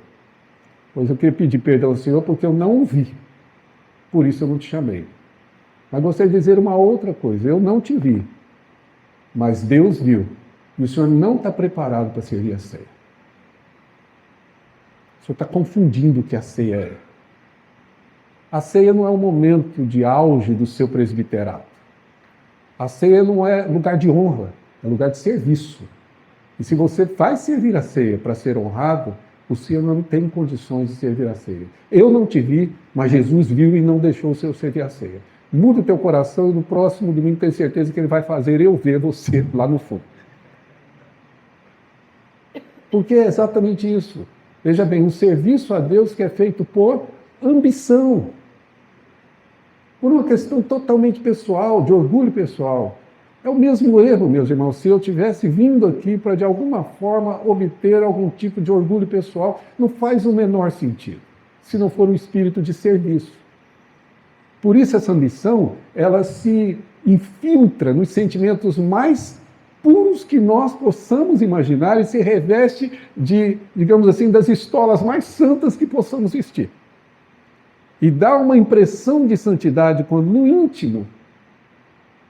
Pois eu queria pedir perdão ao senhor porque eu não o vi. Por isso eu não te chamei. Mas gostaria de dizer uma outra coisa. Eu não te vi, mas Deus viu. E o senhor não está preparado para servir a ceia. O senhor está confundindo o que a ceia é. A ceia não é um momento de auge do seu presbiterato. A ceia não é lugar de honra, é lugar de serviço. E se você vai servir a ceia para ser honrado, o Senhor não tem condições de servir a ceia. Eu não te vi, mas Jesus viu e não deixou o Senhor servir a ceia. Muda o teu coração e no próximo domingo tenho certeza que Ele vai fazer eu ver você lá no fundo. Porque é exatamente isso. Veja bem, um serviço a Deus que é feito por ambição, por uma questão totalmente pessoal, de orgulho pessoal. É o mesmo erro, meus irmãos, se eu tivesse vindo aqui para, de alguma forma, obter algum tipo de orgulho pessoal, não faz o menor sentido, se não for um espírito de serviço. Por isso essa ambição, ela se infiltra nos sentimentos mais puros que nós possamos imaginar e se reveste de, digamos assim, das estolas mais santas que possamos vestir. E dá uma impressão de santidade quando no íntimo,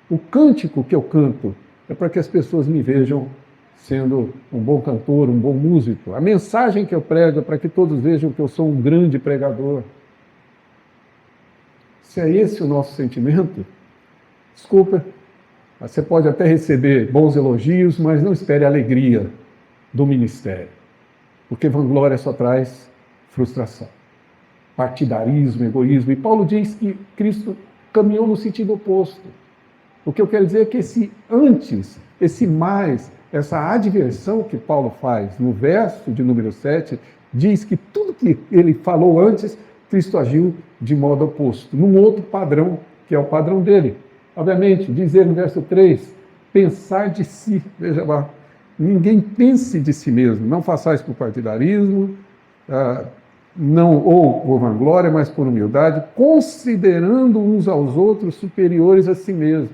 o cântico que eu canto é para que as pessoas me vejam sendo um bom cantor, um bom músico. A mensagem que eu prego é para que todos vejam que eu sou um grande pregador. Se é esse o nosso sentimento, desculpa, você pode até receber bons elogios, mas não espere a alegria do ministério. Porque vanglória só traz frustração, partidarismo, egoísmo. E Paulo diz que Cristo caminhou no sentido oposto. O que eu quero dizer é que esse antes, esse mais, essa adversão que Paulo faz no verso de número 7, diz que tudo que ele falou antes, Cristo agiu de modo oposto, num outro padrão, que é o padrão dele. Obviamente, diz ele no verso 3, pensar de si, veja lá, ninguém pense de si mesmo, não façais por partidarismo, não ou por vanglória, mas por humildade, considerando uns aos outros superiores a si mesmo.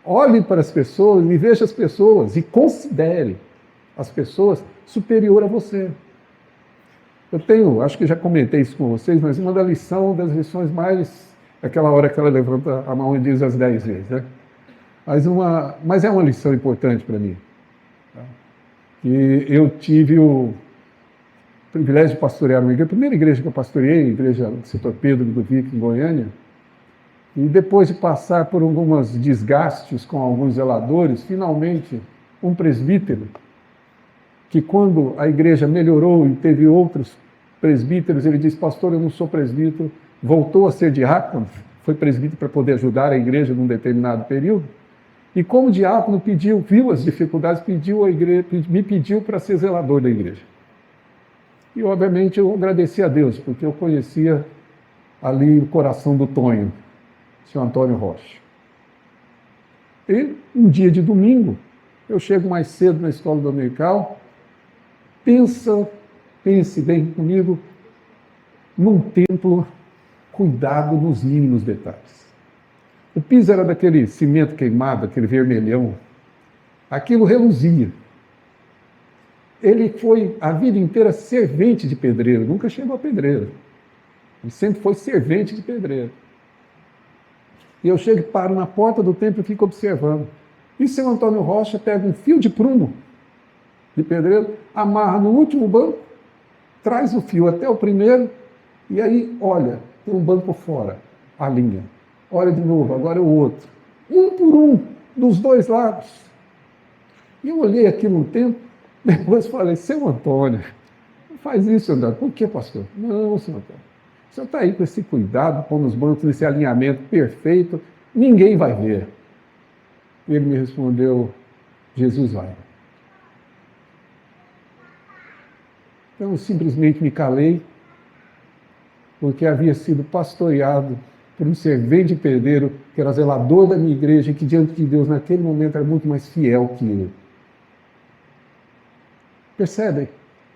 Olhe para as pessoas e veja as pessoas e considere as pessoas superior a você. Eu tenho, acho que já comentei isso com vocês, mas uma das lições mais, aquela hora que ela levanta a mão e diz as 10 vezes, né? Mas é uma lição importante para mim. Tá? E eu tive o privilégio de pastorear uma igreja, a primeira igreja que eu pastoreei, a igreja do setor Pedro do Vico, em Goiânia, e depois de passar por alguns desgastes com alguns zeladores, finalmente um presbítero, que quando a igreja melhorou e teve outros presbíteros, ele disse, pastor, eu não sou presbítero, voltou a ser diácono, foi presbítero para poder ajudar a igreja num determinado período, e como diácono viu as dificuldades, me pediu para ser zelador da igreja. E obviamente eu agradeci a Deus, porque eu conhecia ali o coração do Tonho, o senhor Antônio Rocha. E um dia de domingo, eu chego mais cedo na escola dominical, pense bem comigo, num templo cuidado nos mínimos detalhes. O piso era daquele cimento queimado, aquele vermelhão. Aquilo reluzia. Ele foi a vida inteira servente de pedreiro, nunca chegou a pedreiro. Ele sempre foi servente de pedreiro. E eu chego e paro na porta do templo e fico observando. E o seu Antônio Rocha pega um fio de prumo de pedreiro, amarra no último banco, traz o fio até o primeiro, e aí, olha, tem um banco fora, a linha. Olha de novo, agora é o outro. Um por um, dos dois lados. E eu olhei aquilo um tempo, depois falei, seu Antônio, não faz isso, Antônio. Por que, pastor? Não, seu Antônio. O senhor está aí com esse cuidado, pondo os bancos nesse alinhamento perfeito, ninguém vai ver. E ele me respondeu, Jesus vai. Então eu simplesmente me calei, porque havia sido pastoreado por um servente pedreiro, que era zelador da minha igreja, e que diante de Deus naquele momento era muito mais fiel que eu. Percebem?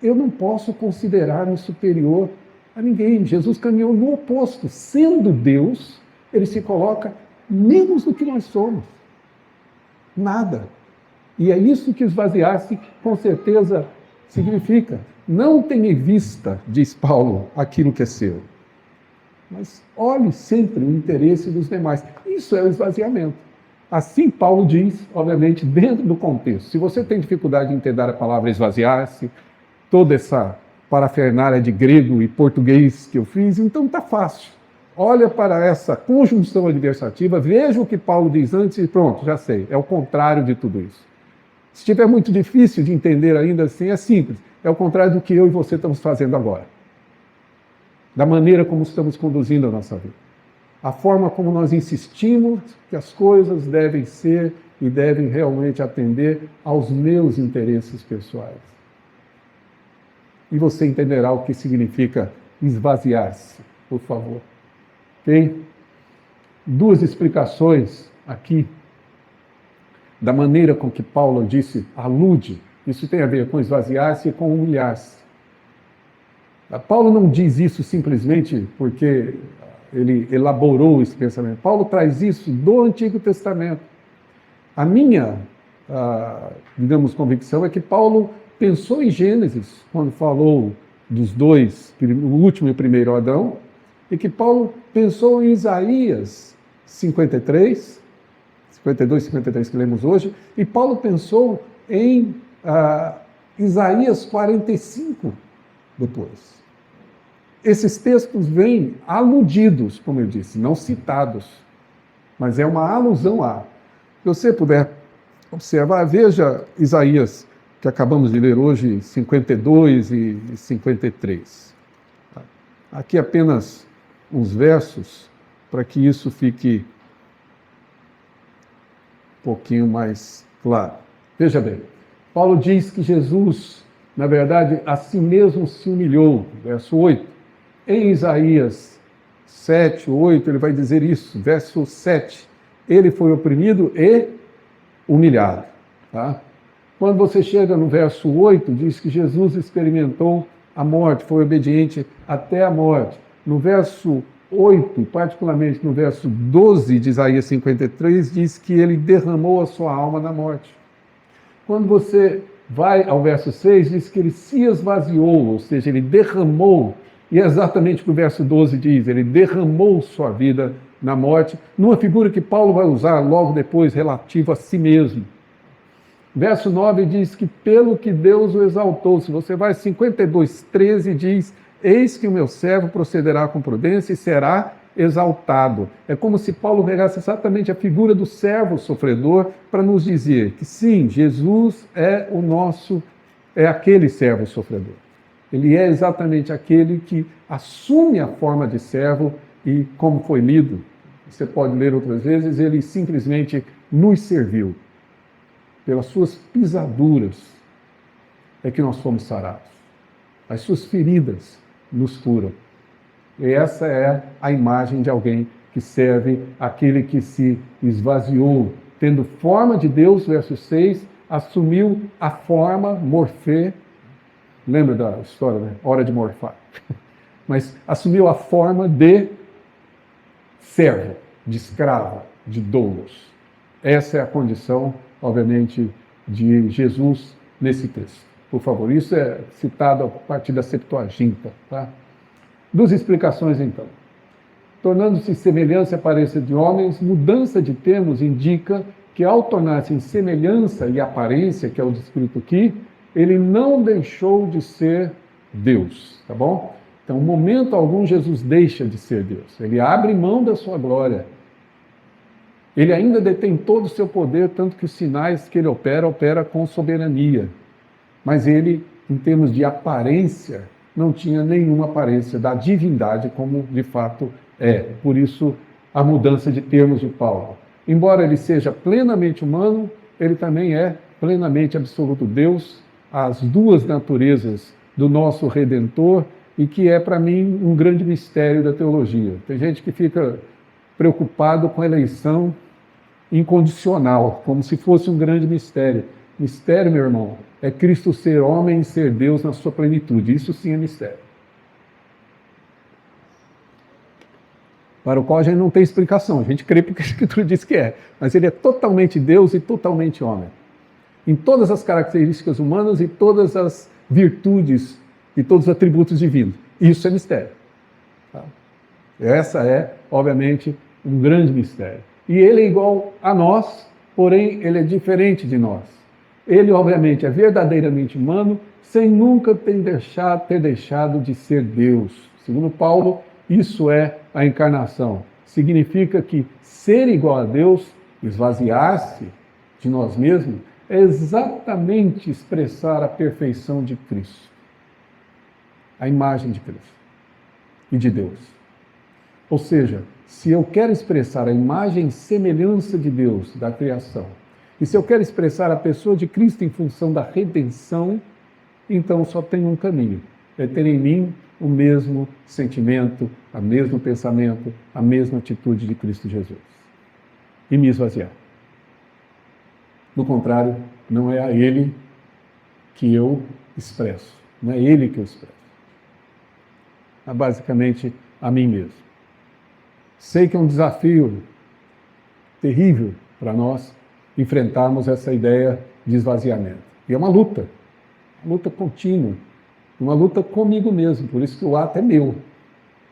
Eu não posso considerar-me superior a ninguém. Jesus caminhou no oposto. Sendo Deus, ele se coloca menos do que nós somos. Nada. E é isso que esvaziar-se, com certeza, significa. Não tenha em vista, diz Paulo, aquilo que é seu. Mas olhe sempre o interesse dos demais. Isso é o esvaziamento. Assim Paulo diz, obviamente, dentro do contexto. Se você tem dificuldade de entender a palavra esvaziar-se, toda essa parafernália de grego e português que eu fiz, então está fácil. Olha para essa conjunção adversativa, veja o que Paulo diz antes e pronto, já sei. É o contrário de tudo isso. Se estiver muito difícil de entender ainda assim, é simples. É o contrário do que eu e você estamos fazendo agora. Da maneira como estamos conduzindo a nossa vida. A forma como nós insistimos que as coisas devem ser e devem realmente atender aos meus interesses pessoais. E você entenderá o que significa esvaziar-se, por favor. Ok? 2 explicações aqui da maneira com que Paulo disse, alude. Isso tem a ver com esvaziar-se e com humilhar-se. Paulo não diz isso simplesmente porque ele elaborou esse pensamento. Paulo traz isso do Antigo Testamento. A minha, digamos, convicção é que Paulo pensou em Gênesis, quando falou dos dois, o último e o primeiro Adão, e que Paulo pensou em Isaías 52, 53 que lemos hoje, e Paulo pensou em Isaías 45 depois. Esses textos vêm aludidos, como eu disse, não citados, mas é uma alusão a. Se você puder observar, veja Isaías, que acabamos de ler hoje, 52 e 53. Aqui apenas uns versos, para que isso fique pouquinho mais claro. Veja bem, Paulo diz que Jesus, na verdade, a si mesmo se humilhou, verso 8. Em Isaías 7, 8, ele vai dizer isso, verso 7. Ele foi oprimido e humilhado. Tá? Quando você chega no verso 8, diz que Jesus experimentou a morte, foi obediente até a morte. No verso 8, particularmente no verso 12 de Isaías 53, diz que ele derramou a sua alma na morte. Quando você vai ao verso 6, diz que ele se esvaziou, ou seja, ele derramou, e é exatamente o que o verso 12 diz, ele derramou sua vida na morte, numa figura que Paulo vai usar logo depois, relativa a si mesmo. Verso 9 diz que pelo que Deus o exaltou. Se você vai 52, 13 diz, eis que o meu servo procederá com prudência e será exaltado. É como se Paulo pegasse exatamente a figura do servo sofredor para nos dizer que sim, Jesus é aquele servo sofredor. Ele é exatamente aquele que assume a forma de servo e, como foi lido, você pode ler outras vezes, ele simplesmente nos serviu. Pelas suas pisaduras é que nós fomos sarados. As suas feridas nos curam. E essa é a imagem de alguém que serve aquele que se esvaziou, tendo forma de Deus, verso 6, assumiu a forma, morfê, lembra da história, né? Hora de morfar. Mas assumiu a forma de servo, de escravo, de doulos. Essa é a condição, obviamente, de Jesus nesse texto. Por favor, isso é citado a partir da Septuaginta. Tá? Duas explicações, então. Tornando-se semelhança e aparência de homens, mudança de termos indica que, ao tornar-se em semelhança e aparência, que é o descrito aqui, ele não deixou de ser Deus. Tá bom? Então, em momento algum, Jesus deixa de ser Deus. Ele abre mão da sua glória. Ele ainda detém todo o seu poder, tanto que os sinais que ele opera com soberania. Mas ele, em termos de aparência, não tinha nenhuma aparência da divindade, como de fato é. Por isso, a mudança de termos de Paulo. Embora ele seja plenamente humano, ele também é plenamente absoluto Deus, as duas naturezas do nosso Redentor, e que é, para mim, um grande mistério da teologia. Tem gente que fica preocupado com a eleição incondicional, como se fosse um grande mistério. Mistério, meu irmão, é Cristo ser homem e ser Deus na sua plenitude. Isso sim é mistério. Para o qual a gente não tem explicação. A gente crê porque a Escritura diz que é. Mas ele é totalmente Deus e totalmente homem. Em todas as características humanas e todas as virtudes e todos os atributos divinos. Isso é mistério. Tá? Essa é, obviamente, um grande mistério. E ele é igual a nós, porém ele é diferente de nós. Ele, obviamente, é verdadeiramente humano, sem nunca ter deixado de ser Deus. Segundo Paulo, isso é a encarnação. Significa que ser igual a Deus, esvaziar-se de nós mesmos, é exatamente expressar a perfeição de Cristo. A imagem de Cristo e de Deus. Ou seja, se eu quero expressar a imagem e semelhança de Deus, da criação, e se eu quero expressar a pessoa de Cristo em função da redenção, então só tem um caminho, é ter em mim o mesmo sentimento, o mesmo pensamento, a mesma atitude de Cristo Jesus. E me esvaziar. Do contrário, não é a Ele que eu expresso, não é Ele que eu expresso. É basicamente a mim mesmo. Sei que é um desafio terrível para nós enfrentarmos essa ideia de esvaziamento. E é uma luta contínua, uma luta comigo mesmo, por isso que o ato é meu.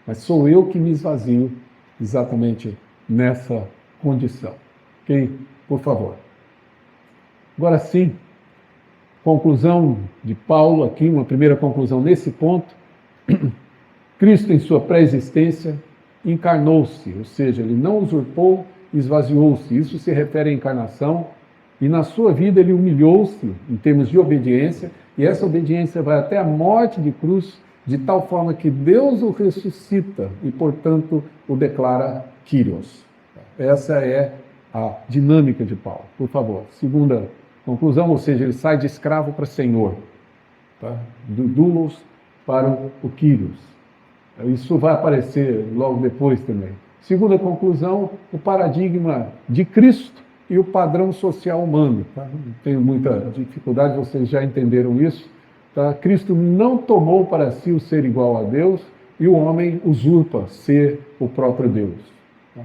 Mas sou eu que me esvazio exatamente nessa condição. Ok? Por favor. Agora sim, conclusão de Paulo aqui, uma primeira conclusão nesse ponto. Cristo, em sua pré-existência, encarnou-se, ou seja, ele não usurpou, esvaziou-se. Isso se refere à encarnação. E na sua vida ele humilhou-se em termos de obediência, e essa obediência vai até a morte de cruz, de tal forma que Deus o ressuscita e, portanto, o declara Kyrios. Essa é a dinâmica de Paulo, por favor. Segunda conclusão, ou seja, ele sai de escravo para senhor, tá? Do doulos para o kyrios. Isso vai aparecer logo depois também. Segunda conclusão, o paradigma de Cristo e o padrão social humano. Tá? Não tenho muita dificuldade, vocês já entenderam isso. Tá? Cristo não tomou para si o ser igual a Deus e o homem usurpa ser o próprio Deus. Tá?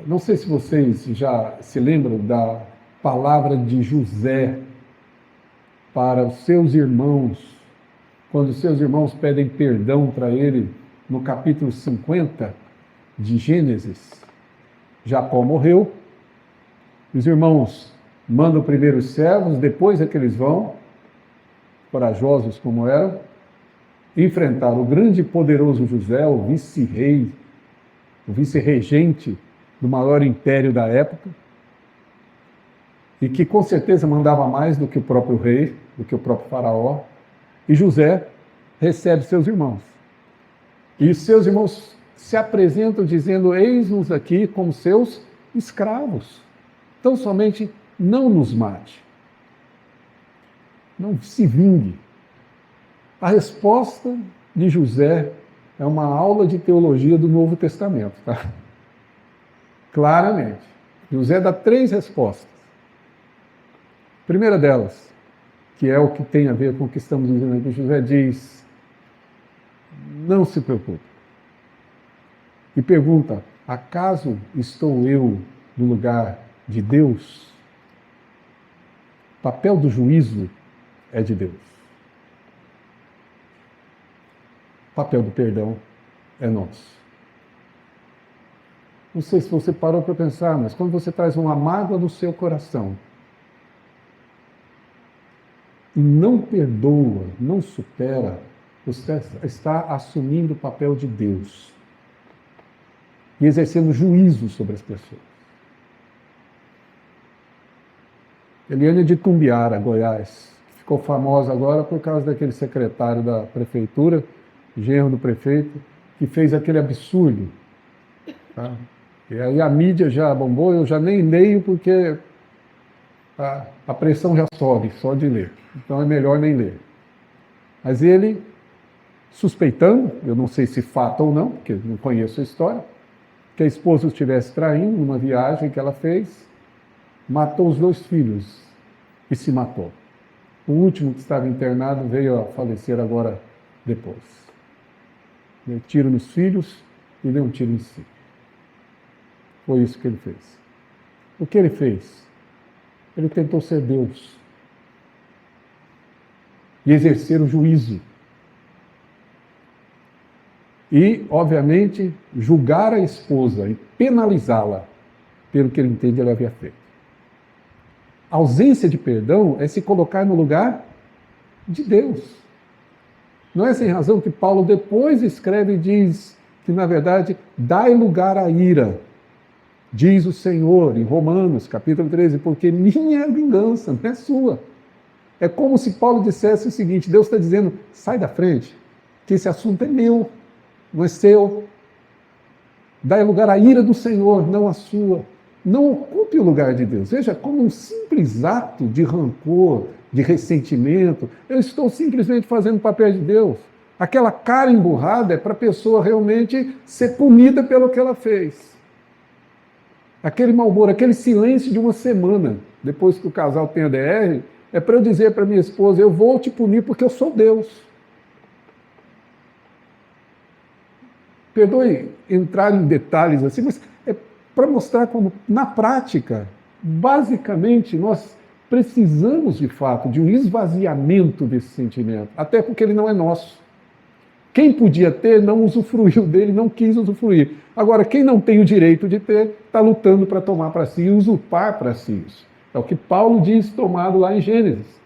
Não sei se vocês já se lembram da palavra de José para os seus irmãos, quando os seus irmãos pedem perdão para ele, no capítulo 50 de Gênesis. Jacó morreu, os irmãos mandam primeiro os servos, depois é que eles vão, corajosos como eram, enfrentar o grande e poderoso José, o vice-rei, o vice-regente do maior império da época, e que com certeza mandava mais do que o próprio rei, do que o próprio faraó. E José recebe seus irmãos. E seus irmãos se apresentam dizendo: eis-nos aqui como seus escravos. Então somente não nos mate. Não se vingue. A resposta de José é uma aula de teologia do Novo Testamento, tá? Claramente. José dá 3 respostas. A primeira delas, que é o que tem a ver com o que estamos dizendo aqui, José diz: não se preocupe. E pergunta: acaso estou eu no lugar de Deus? O papel do juízo é de Deus. O papel do perdão é nosso. Não sei se você parou para pensar, mas quando você traz uma mágoa no seu coração e não perdoa, não supera, você está assumindo o papel de Deus e exercendo juízo sobre as pessoas. Eliane de Tumbiara, Goiás, ficou famosa agora por causa daquele secretário da prefeitura, genro do prefeito, que fez aquele absurdo. Tá? E aí a mídia já bombou, eu já nem leio porque a pressão já sobe só de ler. Então é melhor nem ler. Mas ele, suspeitando, eu não sei se fato ou não, porque não conheço a história, que a esposa o estivesse traindo numa viagem que ela fez, matou os 2 filhos e se matou. O último que estava internado veio a falecer agora depois. Deu tiro nos filhos e deu um tiro em si. Foi isso que ele fez. O que ele fez? Ele tentou ser Deus e exercer o juízo. E, obviamente, julgar a esposa e penalizá-la pelo que ele entende ela havia feito. A ausência de perdão é se colocar no lugar de Deus. Não é sem razão que Paulo depois escreve e diz que, na verdade, dai lugar à ira. Diz o Senhor em Romanos, capítulo 13, porque minha é a vingança, não é sua. É como se Paulo dissesse o seguinte: Deus está dizendo, sai da frente, que esse assunto é meu, não é seu. Dai lugar à ira do Senhor, não à sua. Não ocupe o lugar de Deus. Veja, como um simples ato de rancor, de ressentimento, eu estou simplesmente fazendo o papel de Deus. Aquela cara emburrada é para a pessoa realmente ser punida pelo que ela fez. Aquele mau humor, aquele silêncio de uma semana, depois que o casal tem a DR, é para eu dizer para minha esposa: eu vou te punir porque eu sou Deus. Perdoe entrar em detalhes assim, mas é para mostrar como, na prática, basicamente, nós precisamos, de fato, de um esvaziamento desse sentimento, até porque ele não é nosso. Quem podia ter, não usufruiu dele, não quis usufruir. Agora, quem não tem o direito de ter, está lutando para tomar para si e usurpar para si isso. É o que Paulo diz, tomado lá em Gênesis.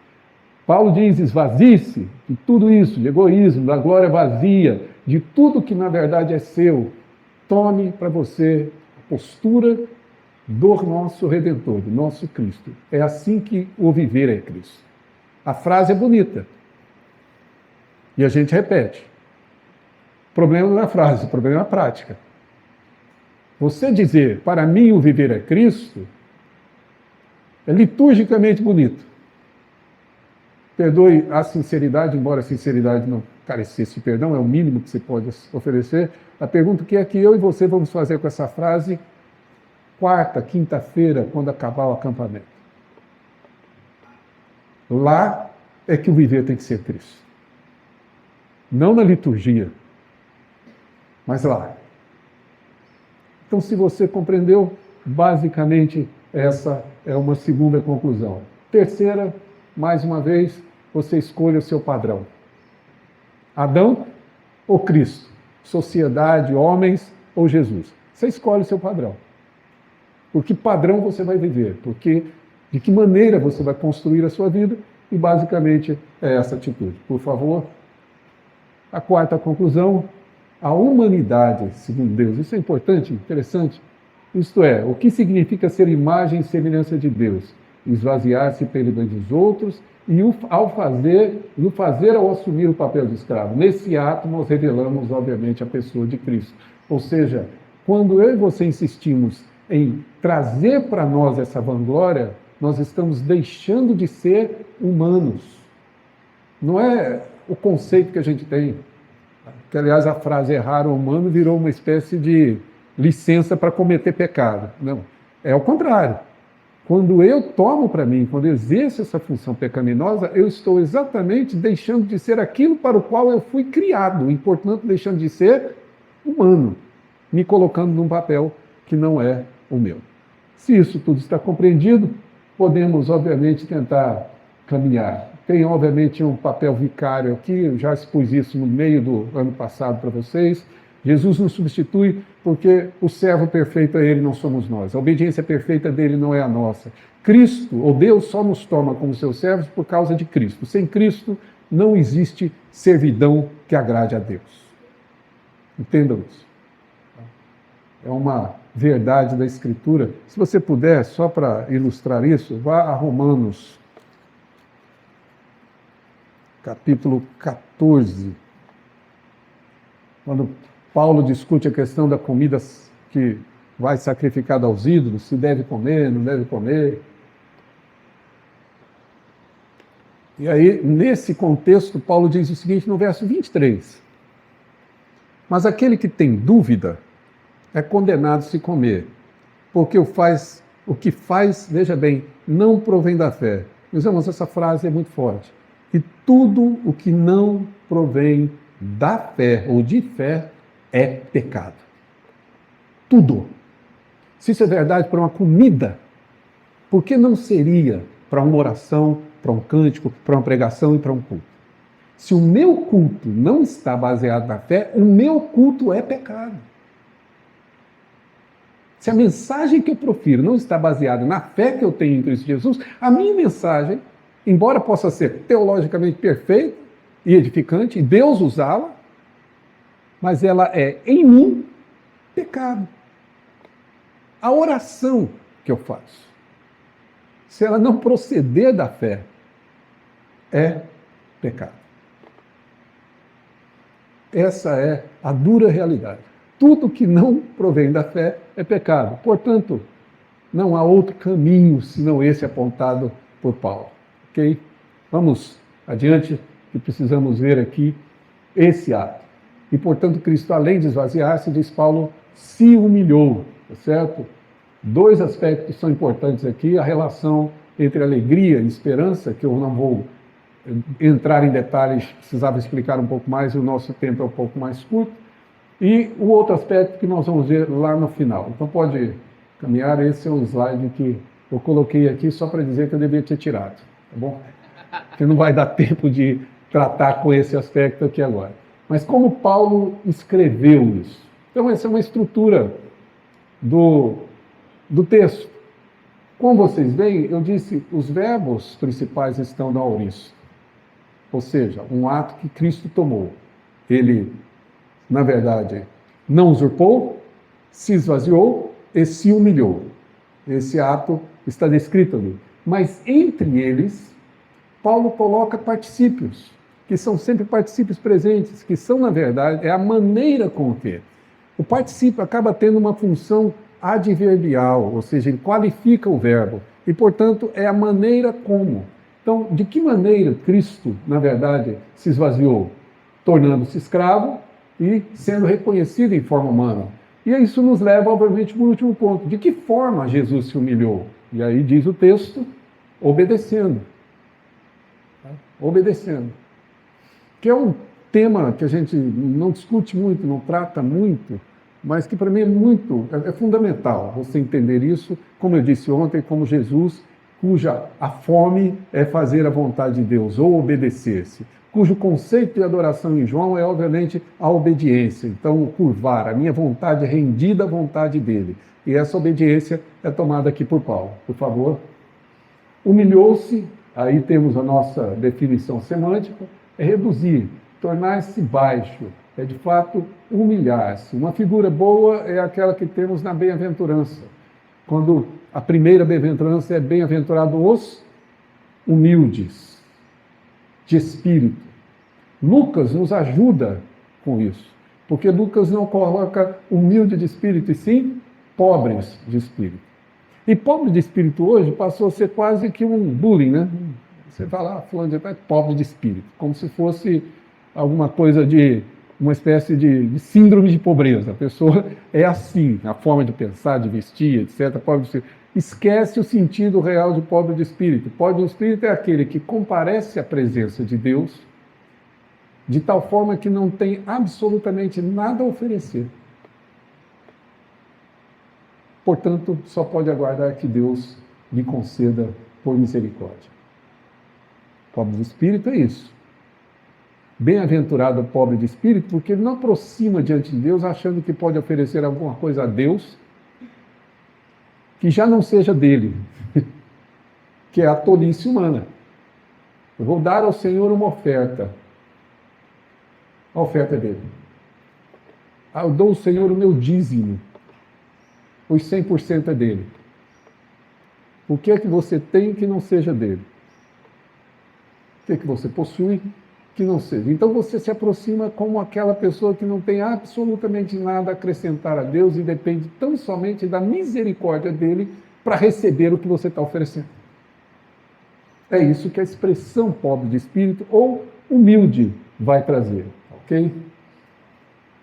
Paulo diz: esvazie-se de tudo isso, de egoísmo, da glória vazia, de tudo que na verdade é seu. Tome para você a postura do nosso Redentor, do nosso Cristo. É assim que o viver é Cristo. A frase é bonita. E a gente repete. O problema não é a frase, o problema é a prática. Você dizer, para mim o viver é Cristo, é liturgicamente bonito. Perdoe a sinceridade, embora a sinceridade não carecesse de perdão, é o mínimo que se pode oferecer. A pergunta que é que eu e você vamos fazer com essa frase quarta, quinta-feira, quando acabar o acampamento. Lá é que o viver tem que ser Cristo. Não na liturgia, mas lá. Então, se você compreendeu, basicamente essa é uma segunda conclusão. Terceira, mais uma vez, você escolha o seu padrão. Adão ou Cristo? Sociedade, homens ou Jesus? Você escolhe o seu padrão. Por que padrão você vai viver? Porque de que maneira você vai construir a sua vida? E basicamente é essa atitude. Por favor. A quarta conclusão, a humanidade, segundo Deus. Isso é importante, interessante. Isto é, o que significa ser imagem e semelhança de Deus? Esvaziar-se pelo bem dos outros e no fazer ao assumir o papel de escravo. Nesse ato nós revelamos, obviamente, a pessoa de Cristo. Ou seja, quando eu e você insistimos em trazer para nós essa vanglória, nós estamos deixando de ser humanos. Não é o conceito que a gente tem. Que, aliás, a frase errar o humano virou uma espécie de licença para cometer pecado. Não, é o contrário. Quando eu tomo para mim, quando eu exerço essa função pecaminosa, eu estou exatamente deixando de ser aquilo para o qual eu fui criado, e, portanto, deixando de ser humano, me colocando num papel que não é o meu. Se isso tudo está compreendido, podemos, obviamente, tentar caminhar. Tem, obviamente, um papel vicário aqui, eu já expus isso no meio do ano passado para vocês. Jesus nos substitui porque o servo perfeito é Ele, não somos nós. A obediência perfeita dele não é a nossa. Cristo, ou Deus, só nos toma como seus servos por causa de Cristo. Sem Cristo, não existe servidão que agrade a Deus. Entendam isso. É uma verdade da Escritura. Se você puder, só para ilustrar isso, vá a Romanos, capítulo 14, quando Paulo discute a questão da comida que vai sacrificada aos ídolos, se deve comer, não deve comer. E aí, nesse contexto, Paulo diz o seguinte no verso 23. Mas aquele que tem dúvida é condenado se comer, porque o que faz, veja bem, não provém da fé. Meus irmãos, essa frase é muito forte. E tudo o que não provém da fé ou de fé é pecado. Tudo. Se isso é verdade para uma comida, por que não seria para uma oração, para um cântico, para uma pregação e para um culto? Se o meu culto não está baseado na fé, o meu culto é pecado. Se a mensagem que eu profiro não está baseada na fé que eu tenho em Cristo Jesus, a minha mensagem, embora possa ser teologicamente perfeita e edificante, e Deus usá-la, mas ela é, em mim, pecado. A oração que eu faço, se ela não proceder da fé, é pecado. Essa é a dura realidade. Tudo que não provém da fé é pecado. Portanto, não há outro caminho senão esse apontado por Paulo. Ok? Vamos adiante, que precisamos ver aqui esse ato. E, portanto, Cristo, além de esvaziar-se, diz Paulo, se humilhou, tá certo? Dois aspectos são importantes aqui, a relação entre alegria e esperança, que eu não vou entrar em detalhes, precisava explicar um pouco mais, e o nosso tempo é um pouco mais curto, e o outro aspecto que nós vamos ver lá no final. Então pode caminhar, esse é um slide que eu coloquei aqui só para dizer que eu devia ter tirado, tá bom? Porque não vai dar tempo de tratar com esse aspecto aqui agora. Mas como Paulo escreveu isso? Então essa é uma estrutura do texto. Como vocês veem, eu disse, os verbos principais estão no auriço. Ou seja, um ato que Cristo tomou. Ele, na verdade, não usurpou, se esvaziou e se humilhou. Esse ato está descrito ali. Mas entre eles, Paulo coloca particípios, que são sempre particípios presentes, que são, na verdade, é a maneira com que O particípio acaba tendo uma função adverbial, ou seja, ele qualifica o verbo. E, portanto, é a maneira como. Então, de que maneira Cristo, na verdade, se esvaziou? Tornando-se escravo e sendo reconhecido em forma humana. E isso nos leva, obviamente, para o último ponto. De que forma Jesus se humilhou? E aí diz o texto, obedecendo. Obedecendo. Que é um tema que a gente não discute muito, não trata muito, mas que para mim é fundamental você entender isso, como eu disse ontem, como Jesus, cuja a fome é fazer a vontade de Deus, ou obedecer-se, cujo conceito de adoração em João é, obviamente, a obediência. Então, curvar, a minha vontade é rendida à vontade dele. E essa obediência é tomada aqui por Paulo. Por favor. Humilhou-se, aí temos a nossa definição semântica, é reduzir, tornar-se baixo, é de fato humilhar-se. Uma figura boa é aquela que temos na bem-aventurança. Quando a primeira bem-aventurança é bem-aventurado os humildes, de espírito. Lucas nos ajuda com isso, porque Lucas não coloca humilde de espírito, e sim pobres de espírito. E pobre de espírito hoje passou a ser quase que um bullying, né? Você fala, fulano de tal é pobre de espírito, como se fosse alguma coisa de uma espécie de síndrome de pobreza. A pessoa é assim, a forma de pensar, de vestir, etc. Pobre de espírito. Esquece o sentido real de pobre de espírito. Pobre de espírito é aquele que comparece à presença de Deus de tal forma que não tem absolutamente nada a oferecer. Portanto, só pode aguardar que Deus lhe conceda por misericórdia. Pobre de espírito é isso. Bem-aventurado o pobre de espírito, porque ele não aproxima diante de Deus achando que pode oferecer alguma coisa a Deus que já não seja dele, que é a tolice humana. Eu vou dar ao Senhor uma oferta. A oferta é dele. Eu dou ao Senhor o meu dízimo. Os 100% é dele. O que é que você tem que não seja dele? O que é que você possui que não seja? Então você se aproxima como aquela pessoa que não tem absolutamente nada a acrescentar a Deus e depende tão somente da misericórdia dele para receber o que você está oferecendo. É isso que a expressão pobre de espírito ou humilde vai trazer, ok?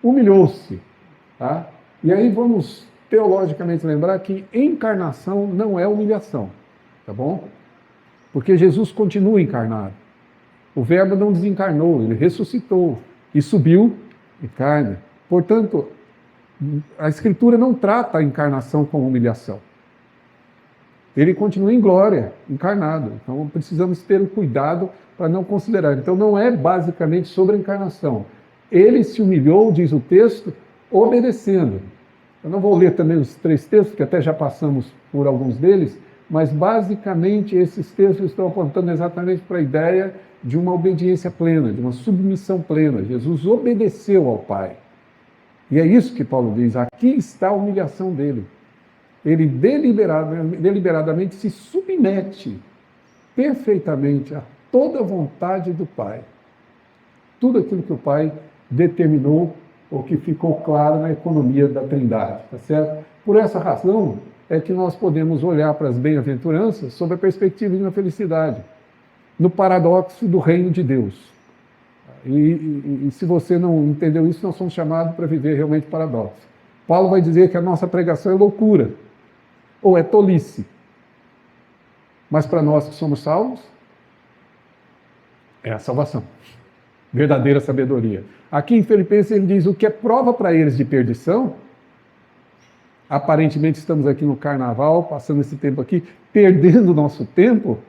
Humilhou-se, tá? E aí vamos teologicamente lembrar que encarnação não é humilhação, tá bom? Porque Jesus continua encarnado. O Verbo não desencarnou, ele ressuscitou e subiu em carne. Portanto, a Escritura não trata a encarnação como humilhação. Ele continua em glória, encarnado. Então precisamos ter um cuidado para não considerar. Então não é basicamente sobre a encarnação. Ele se humilhou, diz o texto, obedecendo. Eu não vou ler também os 3 textos, que até já passamos por alguns deles, mas basicamente esses textos estão apontando exatamente para a ideia de uma obediência plena, de uma submissão plena. Jesus obedeceu ao Pai. E é isso que Paulo diz, aqui está a humilhação dele. Ele deliberadamente se submete perfeitamente a toda a vontade do Pai. Tudo aquilo que o Pai determinou, ou que ficou claro na economia da Trindade, tá certo? Por essa razão é que nós podemos olhar para as bem-aventuranças sob a perspectiva de uma felicidade, no paradoxo do reino de Deus. E se você não entendeu isso, nós somos chamados para viver realmente paradoxo. Paulo vai dizer que a nossa pregação é loucura, ou é tolice. Mas para nós que somos salvos, é a salvação. Verdadeira sabedoria. Aqui em Filipenses ele diz, o que é prova para eles de perdição, aparentemente estamos aqui no carnaval, passando esse tempo aqui, perdendo o nosso tempo,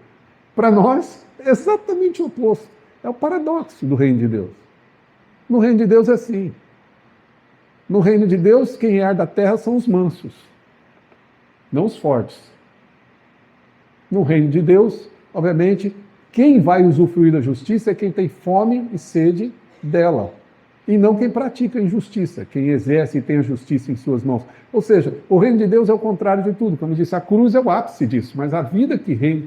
para nós é exatamente o oposto. É o paradoxo do reino de Deus. No reino de Deus é assim. No reino de Deus, quem herda a terra são os mansos, não os fortes. No reino de Deus, obviamente, quem vai usufruir da justiça é quem tem fome e sede dela, e não quem pratica a injustiça, quem exerce e tem a justiça em suas mãos. Ou seja, o reino de Deus é o contrário de tudo. Como eu disse, a cruz é o ápice disso, mas a vida que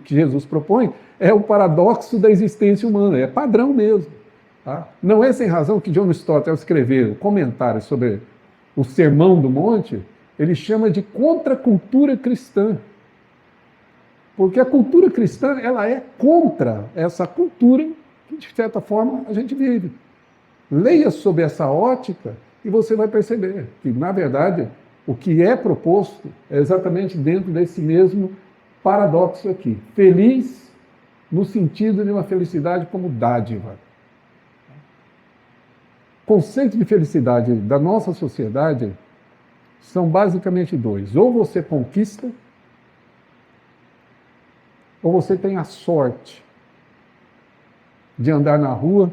Jesus propõe é o paradoxo da existência humana, é padrão mesmo. Tá? Não é sem razão que John Stott, ao escrever o comentário sobre o Sermão do Monte, ele chama de contracultura cristã. Porque a cultura cristã, ela é contra essa cultura que, de certa forma, a gente vive. Leia sob essa ótica e você vai perceber que, na verdade, o que é proposto é exatamente dentro desse mesmo paradoxo aqui. Feliz no sentido de uma felicidade como dádiva. Conceito de felicidade da nossa sociedade são basicamente dois. Ou você conquista, ou você tem a sorte de andar na rua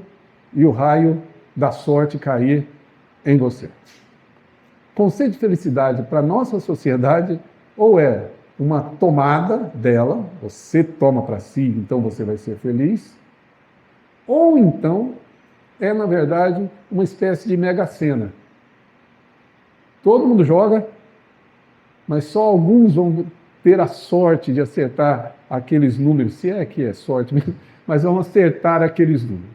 e o raio da sorte cair em você. Conceito de felicidade para a nossa sociedade ou é uma tomada dela, você toma para si, então você vai ser feliz, ou então é, na verdade, uma espécie de mega-sena. Todo mundo joga, mas só alguns vão ter a sorte de acertar aqueles números, se é que é sorte mesmo, mas vão acertar aqueles números.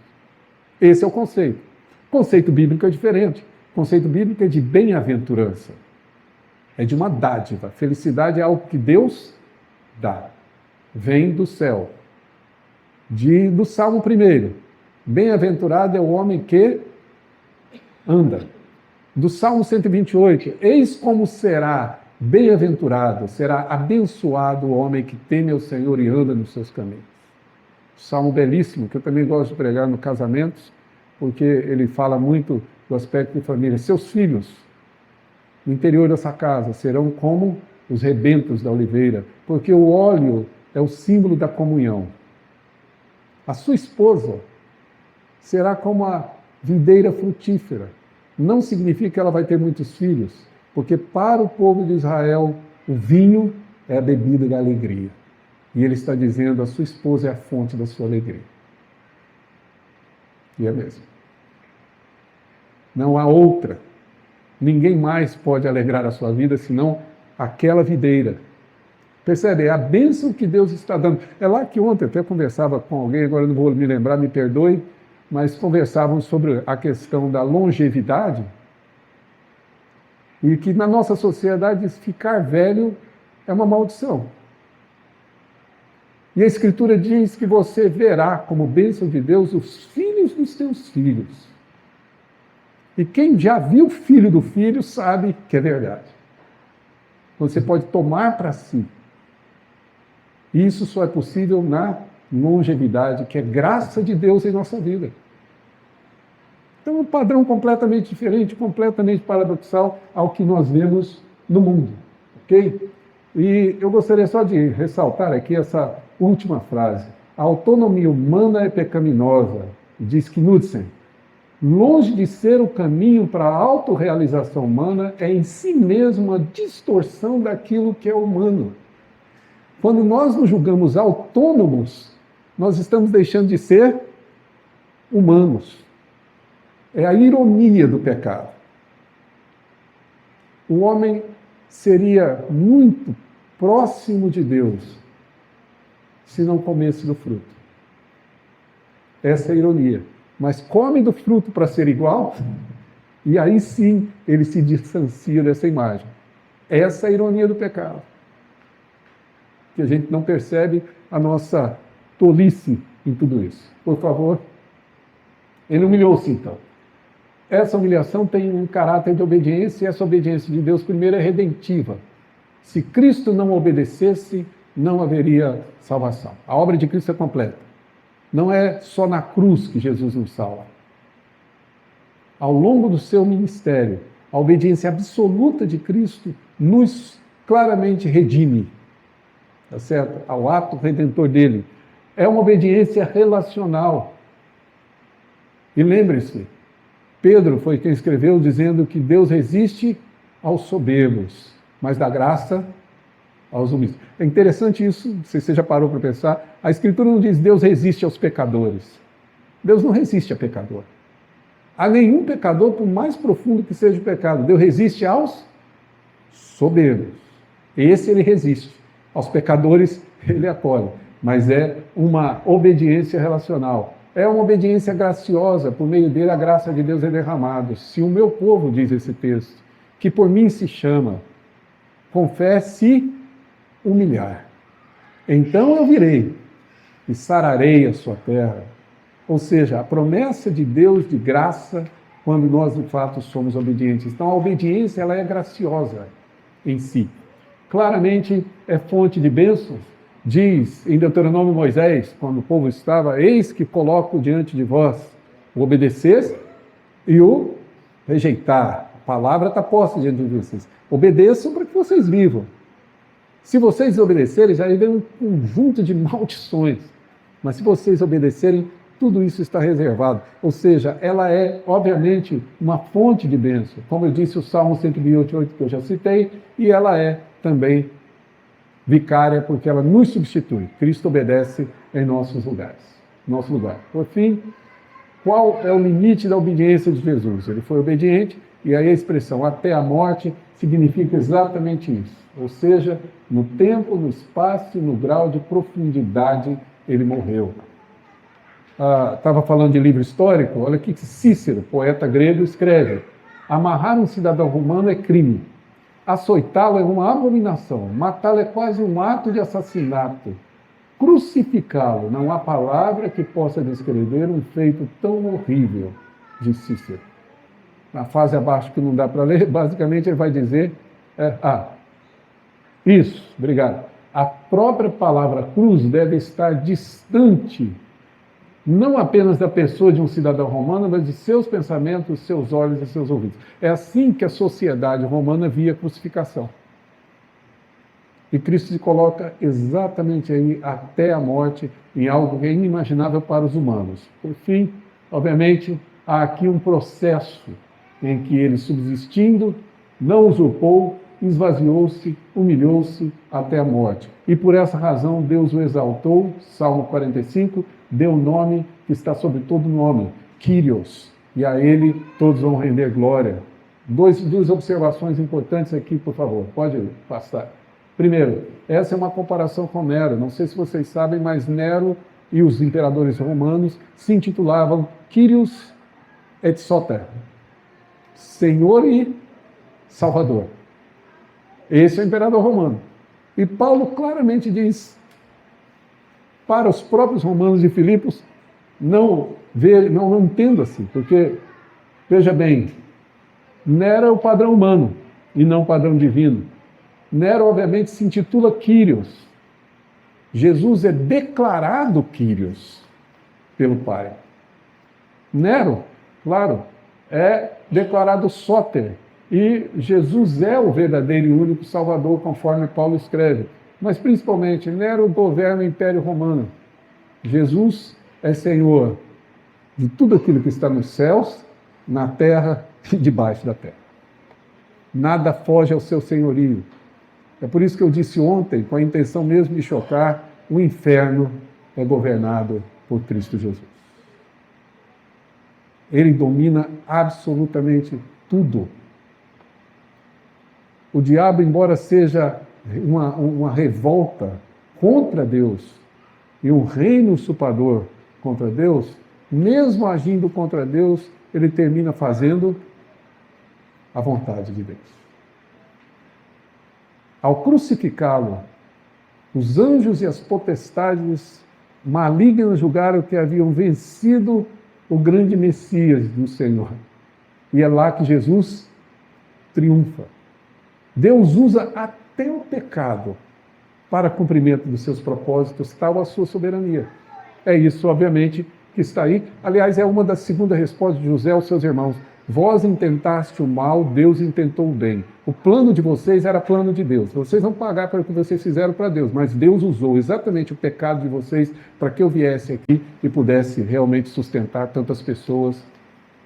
Esse é o conceito. O conceito bíblico é diferente. O conceito bíblico é de bem-aventurança. É de uma dádiva. Felicidade é algo que Deus dá. Vem do céu. Do Salmo 1. Bem-aventurado é o homem que anda. Do Salmo 128. Eis como será bem-aventurado, será abençoado o homem que teme ao Senhor e anda nos seus caminhos. Salmo belíssimo, que eu também gosto de pregar no casamentos, porque ele fala muito do aspecto de família. Seus filhos, no interior dessa casa, serão como os rebentos da oliveira, porque o óleo é o símbolo da comunhão. A sua esposa será como a videira frutífera. Não significa que ela vai ter muitos filhos, porque para o povo de Israel, o vinho é a bebida da alegria. E ele está dizendo, a sua esposa é a fonte da sua alegria. E é mesmo. Não há outra. Ninguém mais pode alegrar a sua vida, senão aquela videira. Percebe? É a bênção que Deus está dando. É lá que ontem até conversava com alguém, agora não vou me lembrar, me perdoe, mas conversavam sobre a questão da longevidade, e que na nossa sociedade ficar velho é uma maldição. E a Escritura diz que você verá como bênção de Deus os filhos dos teus filhos. E quem já viu o filho do filho sabe que é verdade. Você pode tomar para si. E isso só é possível na longevidade, que é graça de Deus em nossa vida. Então é um padrão completamente diferente, completamente paradoxal ao que nós vemos no mundo. Ok? E eu gostaria só de ressaltar aqui essa última frase. A autonomia humana é pecaminosa, diz Knudsen. Longe de ser o caminho para a autorrealização humana, é em si mesmo uma distorção daquilo que é humano. Quando nós nos julgamos autônomos, nós estamos deixando de ser humanos. É a ironia do pecado. O homem seria muito próximo de Deus se não comesse do fruto. Essa é a ironia. Mas come do fruto para ser igual, e aí sim ele se distancia dessa imagem. Essa é a ironia do pecado. Que a gente não percebe a nossa tolice em tudo isso. Por favor. Ele humilhou-se então. Essa humilhação tem um caráter de obediência, e essa obediência de Deus primeiro é redentiva. Se Cristo não obedecesse, não haveria salvação. A obra de Cristo é completa. Não é só na cruz que Jesus nos salva. Ao longo do seu ministério, a obediência absoluta de Cristo nos claramente redime, tá certo? Ao ato redentor dele. É uma obediência relacional. E lembre-se, Pedro foi quem escreveu dizendo que Deus resiste aos soberbos, mas dá graça aos humildes. É interessante isso, não sei se você já parou para pensar, a Escritura não diz Deus resiste aos pecadores. Deus não resiste a pecador. A nenhum pecador, por mais profundo que seja o pecado, Deus resiste aos soberbos. Esse ele resiste. Aos pecadores ele acolhe. Mas é uma obediência relacional. É uma obediência graciosa, por meio dele a graça de Deus é derramada. Se o meu povo, diz esse texto, que por mim se chama, com fé se humilhar. Então eu virei e sararei a sua terra. Ou seja, a promessa de Deus de graça, quando nós de fato somos obedientes. Então a obediência, ela é graciosa em si. Claramente é fonte de bênçãos. Diz em Deuteronômio Moisés, quando o povo estava, eis que coloco diante de vós o obedecer e o rejeitar. A palavra está posta diante de vocês. Obedeçam para que vocês vivam. Se vocês obedecerem, já vem um conjunto de maldições. Mas se vocês obedecerem, tudo isso está reservado. Ou seja, ela é, obviamente, uma fonte de bênção. Como eu disse, o Salmo 128, que eu já citei, e ela é também vicária, porque ela nos substitui. Cristo obedece em nossos lugares. Nosso lugar. Por fim, qual é o limite da obediência de Jesus? Ele foi obediente, e aí a expressão até a morte significa exatamente isso. Ou seja, no tempo, no espaço e no grau de profundidade ele morreu. Estava falando de livro histórico, olha o que Cícero, poeta grego, escreve. Amarrar um cidadão romano é crime. Açoitá-lo é uma abominação. Matá-lo é quase um ato de assassinato. Crucificá-lo, não há palavra que possa descrever um feito tão horrível, diz Cícero. Na fase abaixo que não dá para ler, basicamente ele vai dizer, isso, obrigado. A própria palavra cruz deve estar distante, não apenas da pessoa de um cidadão romano, mas de seus pensamentos, seus olhos e seus ouvidos. É assim que a sociedade romana via a crucificação. E Cristo se coloca exatamente aí, até a morte, em algo que é inimaginável para os humanos. Por fim, obviamente, há aqui um processo em que ele, subsistindo, não usurpou, esvaziou-se, humilhou-se até a morte. E por essa razão Deus o exaltou, Salmo 45, deu o nome que está sobre todo nome, Kyrios, e a ele todos vão render glória. Duas observações importantes aqui, por favor, pode passar. Primeiro, essa é uma comparação com Nero. Não sei se vocês sabem, mas Nero e os imperadores romanos se intitulavam Kyrios et Soter, Senhor e Salvador. Esse é o imperador romano. E Paulo claramente diz para os próprios romanos de Filipos, não entendo assim, porque, veja bem, Nero é o padrão humano e não o padrão divino. Nero, obviamente, se intitula Kyrios. Jesus é declarado Kyrios pelo Pai. Nero, claro, é declarado Soter. E Jesus é o verdadeiro e único Salvador, conforme Paulo escreve. Mas, principalmente, Nero governa o Império Romano. Jesus é Senhor de tudo aquilo que está nos céus, na terra e debaixo da terra. Nada foge ao seu senhorio. É por isso que eu disse ontem, com a intenção mesmo de chocar, o inferno é governado por Cristo Jesus. Ele domina absolutamente tudo. O diabo, embora seja uma revolta contra Deus e um reino usurpador contra Deus, mesmo agindo contra Deus, ele termina fazendo a vontade de Deus. Ao crucificá-lo, os anjos e as potestades malignas julgaram que haviam vencido o grande Messias do Senhor. E é lá que Jesus triunfa. Deus usa até o pecado para cumprimento dos seus propósitos, tal a sua soberania. É isso, obviamente, que está aí. Aliás, é uma das segundas respostas de José aos seus irmãos. Vós intentaste o mal, Deus intentou o bem. O plano de vocês era plano de Deus. Vocês vão pagar pelo que vocês fizeram para Deus, mas Deus usou exatamente o pecado de vocês para que eu viesse aqui e pudesse realmente sustentar tantas pessoas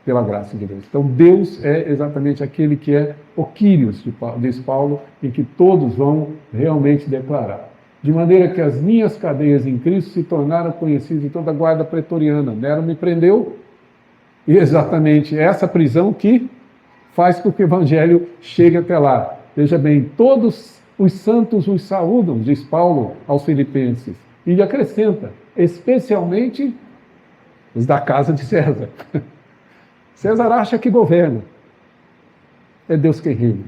pela graça de Deus. Então Deus é exatamente aquele que é o Kyrios, diz Paulo, em que todos vão realmente declarar. De maneira que as minhas cadeias em Cristo se tornaram conhecidas de toda a guarda pretoriana. Nero me prendeu, e exatamente essa prisão que faz com que o Evangelho chegue até lá. Veja bem, todos os santos os saúdam, diz Paulo aos Filipenses, e acrescenta, especialmente os da casa de César. César acha que governa. é Deus quem reina.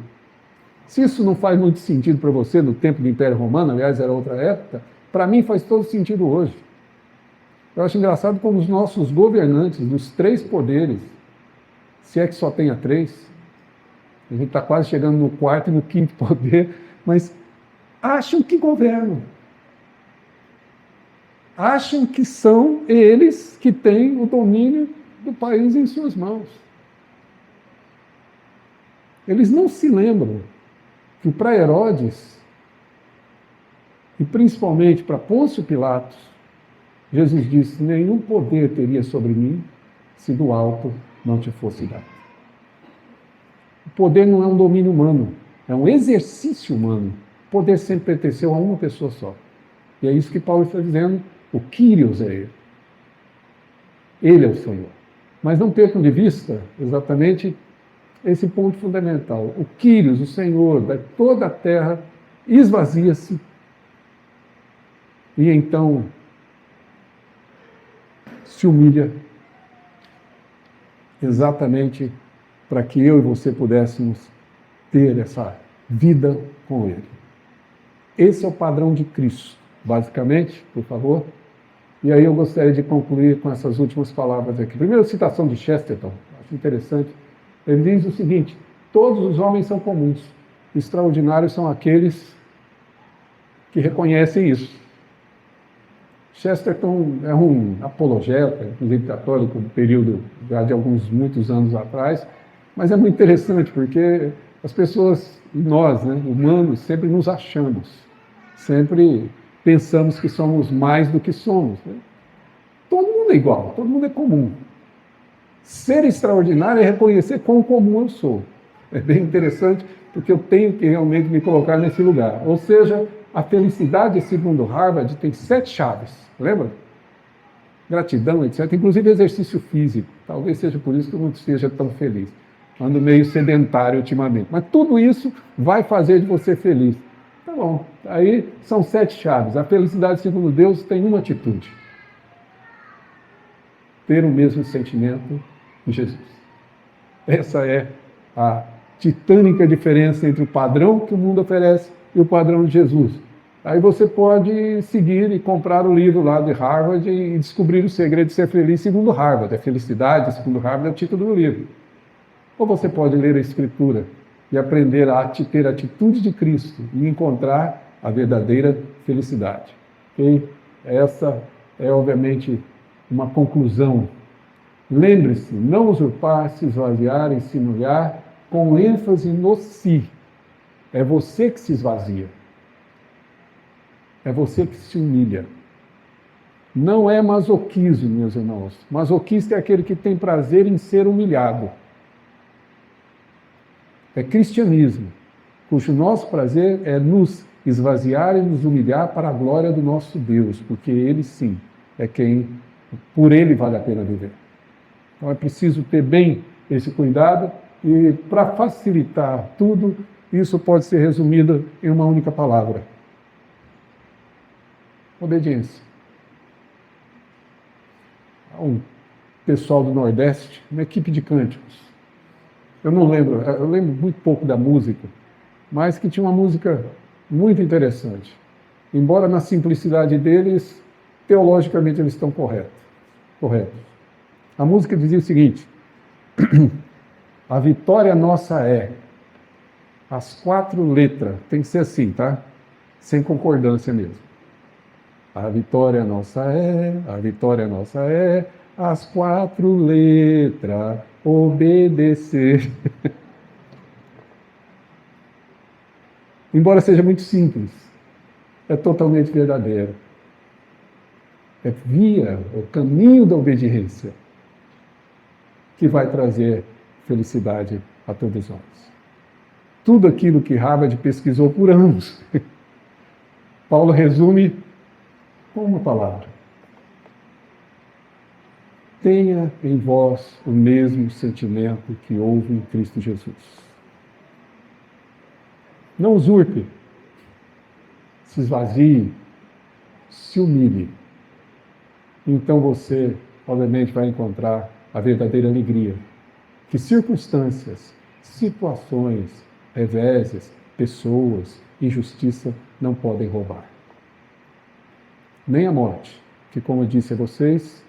Se isso não faz muito sentido para você no tempo do Império Romano, aliás, era outra época, para mim faz todo sentido hoje. Eu acho engraçado como os nossos governantes dos 3 poderes, se é que só tenha 3, a gente está quase chegando no 4º e no 5º poder, mas acham que governam. Acham que são eles que têm o domínio do país em suas mãos. Eles não se lembram que para Herodes, e principalmente para Pôncio Pilatos, Jesus disse: nenhum poder teria sobre mim se do alto não te fosse dado. O poder não é um domínio humano, é um exercício humano. O poder sempre pertenceu a uma pessoa só. E é isso que Paulo está dizendo, o Kyrios é ele. Ele é o Senhor. Mas não percam de vista exatamente esse ponto fundamental. O Kyrios, o Senhor de toda a terra, esvazia-se e então se humilha exatamente para que eu e você pudéssemos ter essa vida com Ele. Esse é o padrão de Cristo, basicamente, por favor. E aí eu gostaria de concluir com essas últimas palavras aqui. Primeiro, citação de Chesterton, acho interessante. Ele diz o seguinte: todos os homens são comuns, extraordinários são aqueles que reconhecem isso. Chesterton é um apologeta, inclusive católico, no período já de muitos anos atrás, mas é muito interessante porque as pessoas, nós, né, humanos, sempre nos achamos, sempre pensamos que somos mais do que somos. Né? Todo mundo é igual, todo mundo é comum. Ser extraordinário é reconhecer quão comum eu sou. É bem interessante, porque eu tenho que realmente me colocar nesse lugar. Ou seja, a felicidade, segundo Harvard, tem 7 chaves. Lembra? Gratidão, etc. Inclusive exercício físico. Talvez seja por isso que eu não esteja tão feliz. Ando meio sedentário ultimamente. Mas tudo isso vai fazer de você feliz. Tá bom. Aí são 7 chaves. A felicidade, segundo Deus, tem uma atitude: ter o mesmo sentimento de Jesus. Essa é a titânica diferença entre o padrão que o mundo oferece e o padrão de Jesus. Aí você pode seguir e comprar o livro lá de Harvard e descobrir o segredo de ser feliz segundo Harvard. A felicidade, segundo Harvard, é o título do livro. Ou você pode ler a Escritura e aprender a ter a atitude de Cristo e encontrar a verdadeira felicidade. Okay? Essa é, obviamente, uma conclusão. Lembre-se, não usurpar, se esvaziar e se humilhar, com ênfase no si. É você que se esvazia. É você que se humilha. Não é masoquismo, meus irmãos. Masoquista é aquele que tem prazer em ser humilhado. É cristianismo, cujo nosso prazer é nos esvaziar e nos humilhar para a glória do nosso Deus, porque Ele sim é quem, por Ele vale a pena viver. Então é preciso ter bem esse cuidado e, para facilitar tudo, isso pode ser resumido em uma única palavra: obediência. Há um pessoal do Nordeste, uma equipe de cânticos. Eu lembro muito pouco da música, mas que tinha uma música muito interessante. Embora na simplicidade deles, teologicamente eles estão corretos. A música dizia o seguinte: a vitória nossa é, as 4 letras, tem que ser assim, tá? Sem concordância mesmo. A vitória nossa é, as 4 letras, obedecer. Embora seja muito simples, é totalmente verdadeiro. É via o caminho da obediência que vai trazer felicidade a todos nós. Tudo aquilo que Harvard pesquisou por anos, Paulo resume com uma palavra: tenha em vós o mesmo sentimento que houve em Cristo Jesus. Não usurpe, se esvazie, se humilhe. Então você, obviamente, vai encontrar a verdadeira alegria. Que circunstâncias, situações, reveses, pessoas, injustiça não podem roubar. Nem a morte, que, como eu disse a vocês,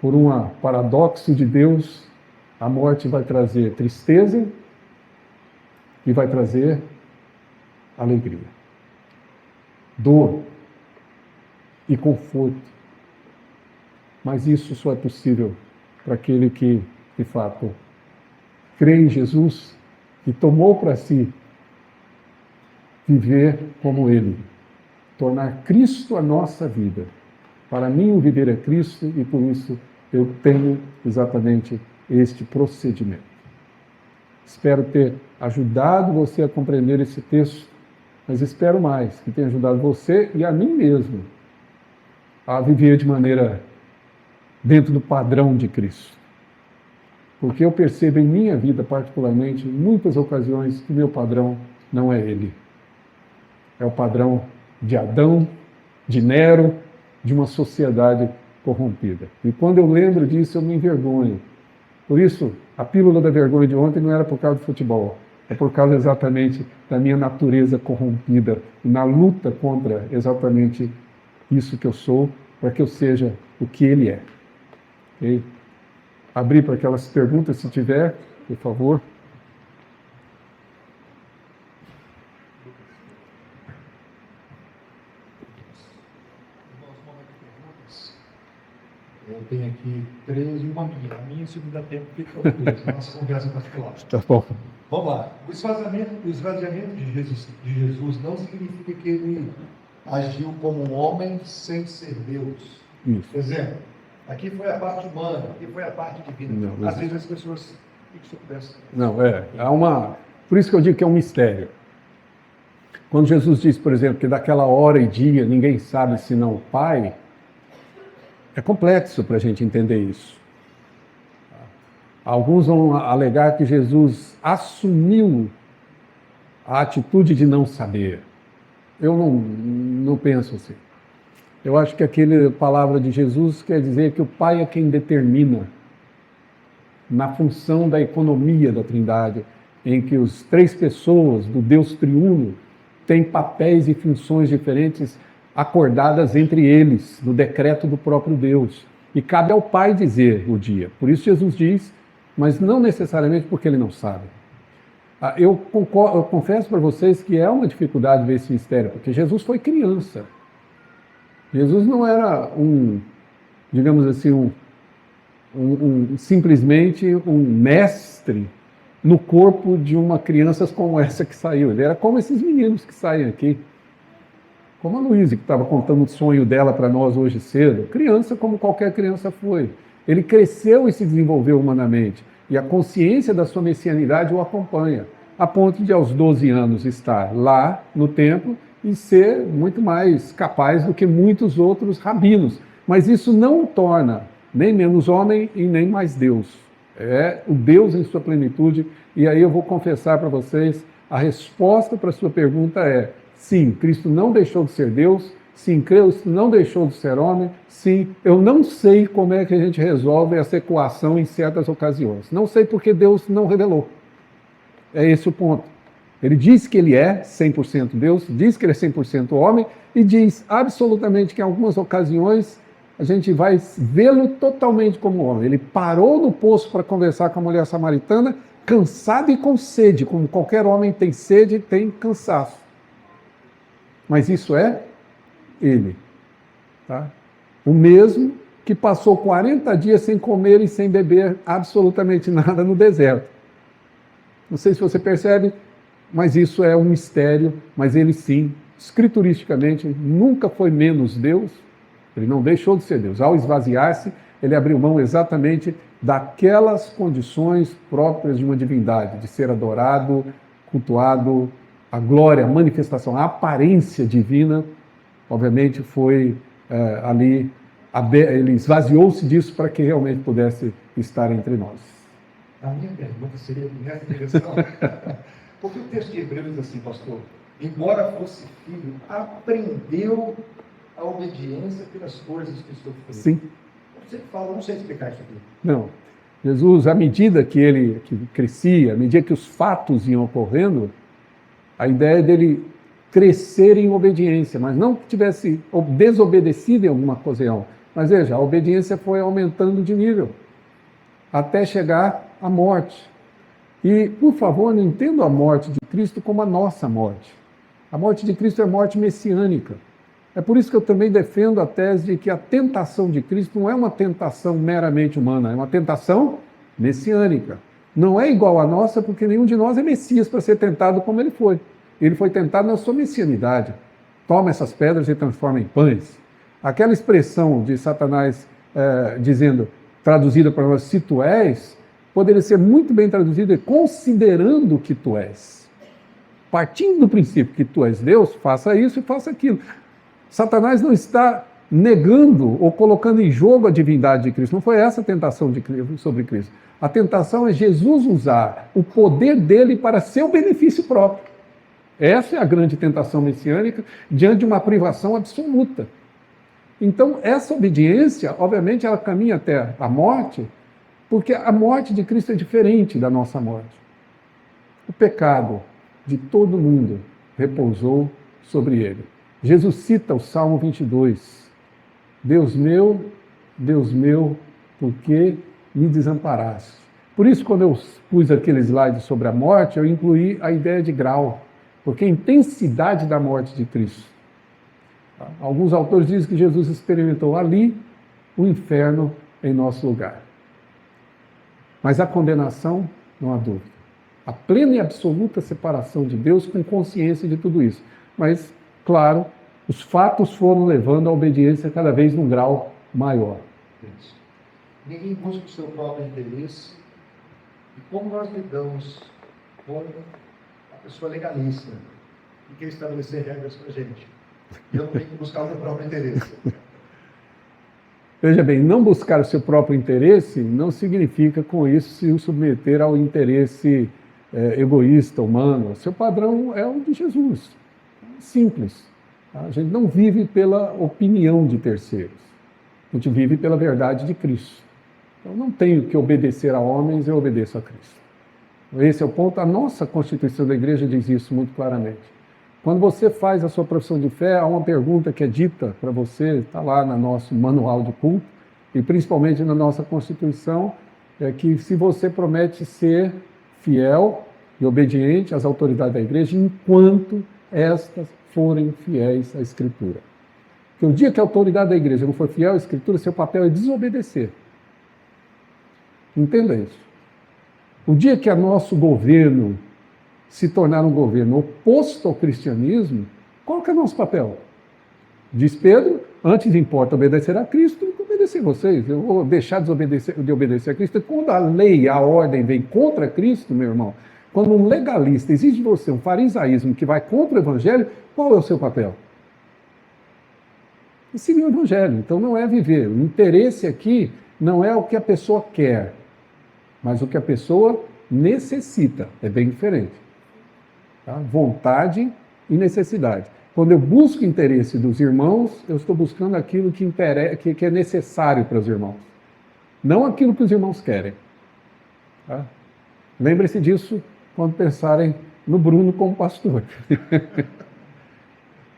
por um paradoxo de Deus, a morte vai trazer tristeza e vai trazer alegria, dor e conforto. Mas isso só é possível para aquele que, de fato, crê em Jesus e tomou para si viver como Ele, tornar Cristo a nossa vida. Para mim, o viver é Cristo e por isso eu tenho exatamente este procedimento. Espero ter ajudado você a compreender esse texto, mas espero mais que tenha ajudado você e a mim mesmo a viver de maneira dentro do padrão de Cristo. Porque eu percebo em minha vida, particularmente, em muitas ocasiões, que meu padrão não é Ele. É o padrão de Adão, de Nero, de uma sociedade corrompida. E quando eu lembro disso, eu me envergonho. Por isso, a pílula da vergonha de ontem não era por causa do futebol, é por causa exatamente da minha natureza corrompida, na luta contra exatamente isso que eu sou, para que eu seja o que Ele é. Okay? Abrir para aquelas perguntas, se tiver, por favor. Eu tenho aqui 3 e uma minha. A minha, se não dá tempo, fica os 3. Nossa conversa particular. Tá bom. Vamos lá. O esvaziamento de Jesus não significa que ele agiu como um homem sem ser Deus. Isso. Por exemplo, aqui foi a parte humana, aqui foi a parte divina. Não, Às vezes as pessoas... O que você pudesse... Não, há uma... Por isso que eu digo que é um mistério. Quando Jesus diz, por exemplo, que daquela hora e dia ninguém sabe senão o Pai, é complexo para a gente entender isso. Alguns vão alegar que Jesus assumiu a atitude de não saber. Eu não penso assim. Eu acho que aquela palavra de Jesus quer dizer que o Pai é quem determina, na função da economia da Trindade, em que as 3 pessoas do Deus triuno têm papéis e funções diferentes acordadas entre eles, no decreto do próprio Deus. E cabe ao Pai dizer o dia. Por isso Jesus diz, mas não necessariamente porque ele não sabe. Eu confesso para vocês que é uma dificuldade ver esse mistério, porque Jesus foi criança. Jesus não era digamos assim, simplesmente um mestre no corpo de uma criança como essa que saiu. Ele era como esses meninos que saem aqui. Como a Luísa, que estava contando o sonho dela para nós hoje cedo. Criança como qualquer criança foi. Ele cresceu e se desenvolveu humanamente. E a consciência da sua messianidade o acompanha. A ponto de, aos 12 anos, estar lá no templo e ser muito mais capaz do que muitos outros rabinos. Mas isso não o torna nem menos homem e nem mais Deus. É o Deus em sua plenitude. E aí eu vou confessar para vocês, a resposta para a sua pergunta é: sim, Cristo não deixou de ser Deus. Sim, Cristo não deixou de ser homem. Sim, eu não sei como é que a gente resolve essa equação em certas ocasiões. Não sei porque Deus não revelou. É esse o ponto. Ele diz que ele é 100% Deus, diz que ele é 100% homem e diz absolutamente que em algumas ocasiões a gente vai vê-lo totalmente como homem. Ele parou no poço para conversar com a mulher samaritana, cansado e com sede, como qualquer homem tem sede e tem cansaço. Mas isso é ele. Tá? O mesmo que passou 40 dias sem comer e sem beber absolutamente nada no deserto. Não sei se você percebe, mas isso é um mistério, mas ele sim, escrituristicamente, nunca foi menos Deus. Ele não deixou de ser Deus. Ao esvaziar-se, ele abriu mão exatamente daquelas condições próprias de uma divindade, de ser adorado, cultuado, a glória, a manifestação, a aparência divina, obviamente foi ali, ele esvaziou-se disso para que realmente pudesse estar entre nós. A minha pergunta seria nessa direção. Porque o texto de Hebreus diz assim, pastor: embora fosse filho, aprendeu a obediência pelas coisas que sofreu. Sim. Você fala, não sei explicar isso aqui. Não. Jesus, à medida que ele crescia, à medida que os fatos iam ocorrendo, a ideia dele crescer em obediência, mas não que tivesse desobedecido em alguma ocasião. Mas veja, a obediência foi aumentando de nível, até chegar à morte. E, por favor, não entendo a morte de Cristo como a nossa morte. A morte de Cristo é morte messiânica. É por isso que eu também defendo a tese de que a tentação de Cristo não é uma tentação meramente humana, é uma tentação messiânica. Não é igual à nossa, porque nenhum de nós é Messias para ser tentado como ele foi. Ele foi tentado na sua messianidade. Toma essas pedras e transforma em pães. Aquela expressão de Satanás dizendo, traduzida para nós, se tu és, poderia ser muito bem traduzida considerando que tu és. Partindo do princípio que tu és Deus, faça isso e faça aquilo. Satanás não está negando ou colocando em jogo a divindade de Cristo. Não foi essa a tentação sobre Cristo. A tentação é Jesus usar o poder dele para seu benefício próprio. Essa é a grande tentação messiânica diante de uma privação absoluta. Então, essa obediência, obviamente, ela caminha até a morte, porque a morte de Cristo é diferente da nossa morte. O pecado de todo mundo repousou sobre ele. Jesus cita o Salmo 22. Deus meu, por que me desamparaste? Por isso, quando eu pus aquele slide sobre a morte, eu incluí a ideia de grau, porque a intensidade da morte de Cristo. Alguns autores dizem que Jesus experimentou ali o inferno em nosso lugar. Mas a condenação, não há dúvida. A plena e absoluta separação de Deus com consciência de tudo isso. Mas, claro, os fatos foram levando a obediência cada vez num grau maior. Isso. Ninguém busca o seu próprio interesse. E como nós lidamos com a pessoa legalista, que quer estabelecer regras para a gente? E eu não tenho que buscar o meu próprio interesse. Veja bem, não buscar o seu próprio interesse não significa, com isso, se submeter ao interesse egoísta, humano. Seu padrão é o de Jesus. Simples. A gente não vive pela opinião de terceiros. A gente vive pela verdade de Cristo. Então, não tenho que obedecer a homens, eu obedeço a Cristo. Esse é o ponto. A nossa Constituição da Igreja diz isso muito claramente. Quando você faz a sua profissão de fé, há uma pergunta que é dita para você, está lá no nosso manual de culto, e principalmente na nossa Constituição, é que se você promete ser fiel e obediente às autoridades da Igreja, enquanto estas forem fiéis à Escritura. Porque o dia que a autoridade da Igreja não for fiel à Escritura, seu papel é desobedecer. Entenda isso. O dia que o nosso governo se tornar um governo oposto ao cristianismo, qual que é o nosso papel? Diz Pedro, antes importa obedecer a Cristo do que obedecer a vocês. Eu vou deixar de obedecer a Cristo. Quando a lei, a ordem vem contra Cristo, meu irmão, quando um legalista exige de você um farisaísmo que vai contra o Evangelho, qual é o seu papel? E seguir o Evangelho. Então não é viver. O interesse aqui não é o que a pessoa quer, mas o que a pessoa necessita. É bem diferente. Tá? Vontade e necessidade. Quando eu busco o interesse dos irmãos, eu estou buscando aquilo que é necessário para os irmãos. Não aquilo que os irmãos querem. Tá? Lembre-se disso quando pensarem no Bruno como pastor.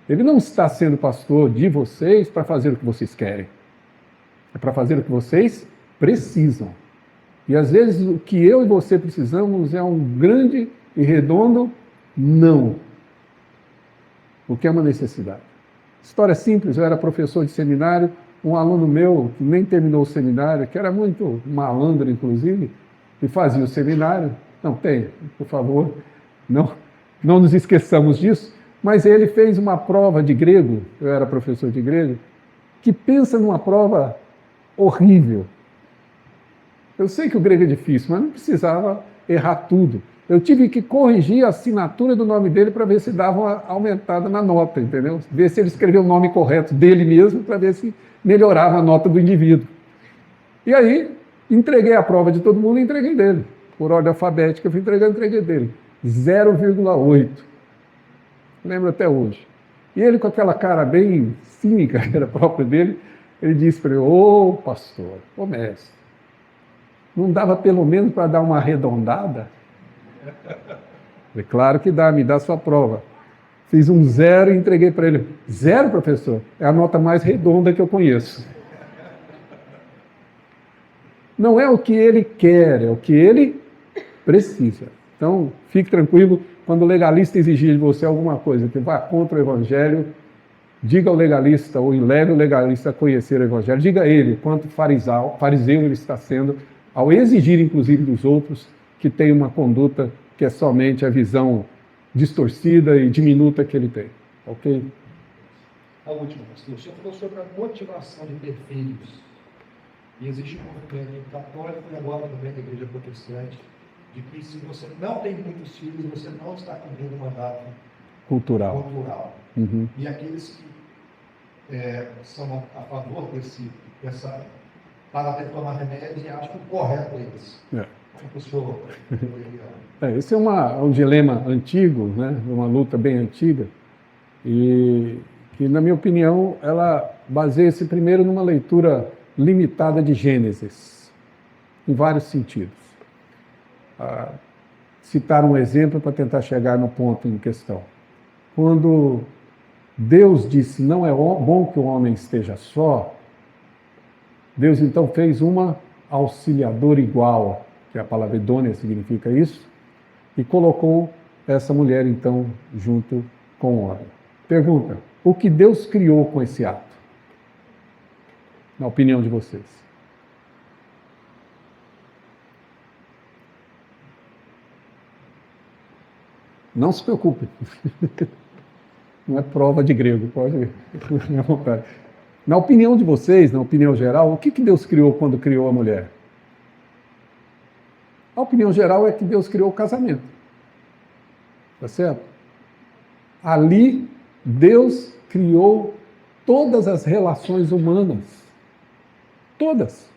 Ele não está sendo pastor de vocês para fazer o que vocês querem. É para fazer o que vocês precisam. E às vezes o que eu e você precisamos é um grande e redondo não. Porque é uma necessidade. História simples, eu era professor de seminário, um aluno meu, que nem terminou o seminário, que era muito malandro, inclusive, e fazia o seminário. Não, por favor, não nos esqueçamos disso. Mas ele fez uma prova de grego, eu era professor de grego, que pensa numa prova horrível. Eu sei que o grego é difícil, mas não precisava errar tudo. Eu tive que corrigir a assinatura do nome dele para ver se dava uma aumentada na nota, entendeu? Ver se ele escreveu o nome correto dele mesmo, para ver se melhorava a nota do indivíduo. E aí, entreguei a prova de todo mundo e entreguei dele. Por ordem alfabética, eu fui entreguei dele. 0,8. Lembro até hoje. E ele, com aquela cara bem cínica, que era própria dele, ele disse para mim, ô pastor, ô mestre, Não dava pelo menos para dar uma arredondada? É claro que dá, me dá sua prova. Fiz um 0 e entreguei para ele. 0, professor? É a nota mais redonda que eu conheço. Não é o que ele quer, é o que ele precisa. Então, fique tranquilo, quando o legalista exigir de você alguma coisa que vá contra o Evangelho, diga ao legalista, ou leve o legalista a conhecer o Evangelho, diga a ele quanto fariseu ele está sendo, ao exigir, inclusive, dos outros que tenham uma conduta que é somente a visão distorcida e diminuta que ele tem. Ok? A última, pastor. O senhor falou sobre a motivação de ter filhos. E existe um movimento católico e agora também da igreja protestante, de que se você não tem muitos filhos, você não está cumprindo o mandato Cultural. Uhum. E aqueles que são a favor dessa para ter que tomar remédios e acham correto eles. Como o senhor esse é um dilema antigo, né? Uma luta bem antiga, e que, na minha opinião, ela baseia-se primeiro numa leitura limitada de Gênesis, em vários sentidos. Citar um exemplo para tentar chegar no ponto em questão. Quando Deus disse, não é bom que o homem esteja só, Deus então fez uma auxiliadora igual, que a palavra idônea significa isso, e colocou essa mulher então junto com o homem. Pergunta, o que Deus criou com esse ato? Na opinião de vocês. Não se preocupe. Não é prova de grego, pode ficar à vontade. Na opinião de vocês, na opinião geral, o que Deus criou quando criou a mulher? A opinião geral é que Deus criou o casamento. Tá certo? Ali, Deus criou todas as relações humanas. Todas.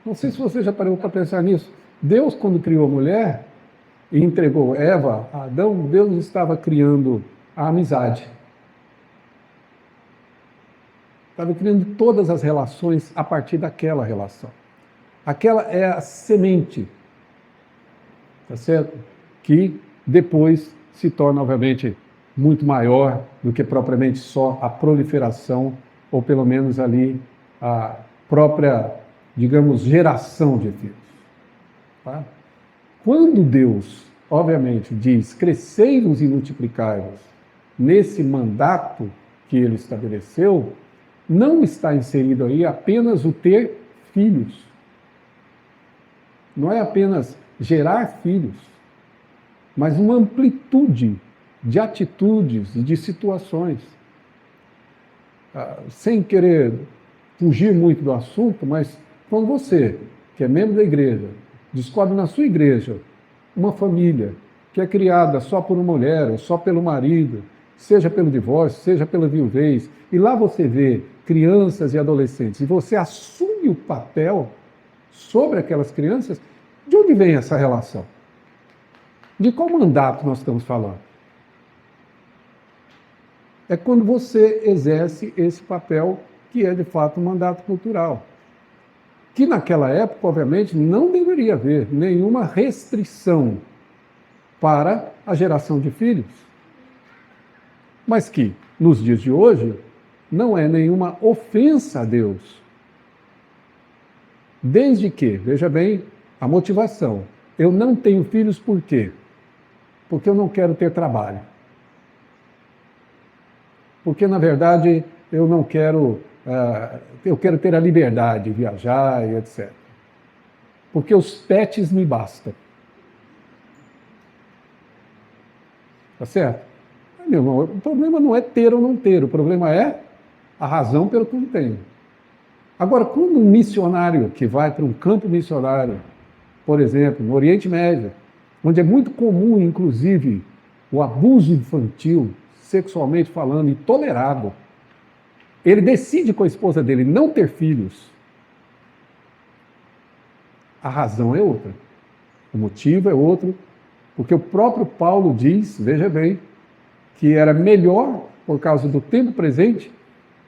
Não sei se você já parou para pensar nisso. Deus, quando criou a mulher e entregou Eva a Adão, Deus estava criando a amizade. Estava criando todas as relações a partir daquela relação. Aquela é a semente, tá certo? Que depois se torna, obviamente, muito maior do que propriamente só a proliferação, ou pelo menos ali a própria, digamos, geração de filhos. Tá? Quando Deus, obviamente, diz crescei-vos e multiplicai-vos nesse mandato que ele estabeleceu, não está inserido aí apenas o ter filhos. Não é apenas gerar filhos, mas uma amplitude de atitudes e de situações. Sem querer fugir muito do assunto, mas quando você, que é membro da igreja, descobre na sua igreja uma família que é criada só por uma mulher ou só pelo marido, seja pelo divórcio, seja pela viuvez, e lá você vê crianças e adolescentes, e você assume o papel sobre aquelas crianças, de onde vem essa relação? De qual mandato nós estamos falando? É quando você exerce esse papel que é, de fato, um mandato cultural. Que naquela época, obviamente, não deveria haver nenhuma restrição para a geração de filhos. Mas que, nos dias de hoje, não é nenhuma ofensa a Deus. Desde que, veja bem, a motivação. Eu não tenho filhos por quê? Porque eu não quero ter trabalho. Porque, na verdade, eu não quero... eu quero ter a liberdade de viajar e etc. Porque os pets me bastam. Tá certo? Meu irmão, o problema não é ter ou não ter, o problema é a razão pelo que não tenho. Agora, quando um missionário que vai para um campo missionário, por exemplo, no Oriente Médio, onde é muito comum, inclusive, o abuso infantil, sexualmente falando, intolerável, ele decide com a esposa dele não ter filhos. A razão é outra. O motivo é outro. Porque o próprio Paulo diz, veja bem, que era melhor, por causa do tempo presente,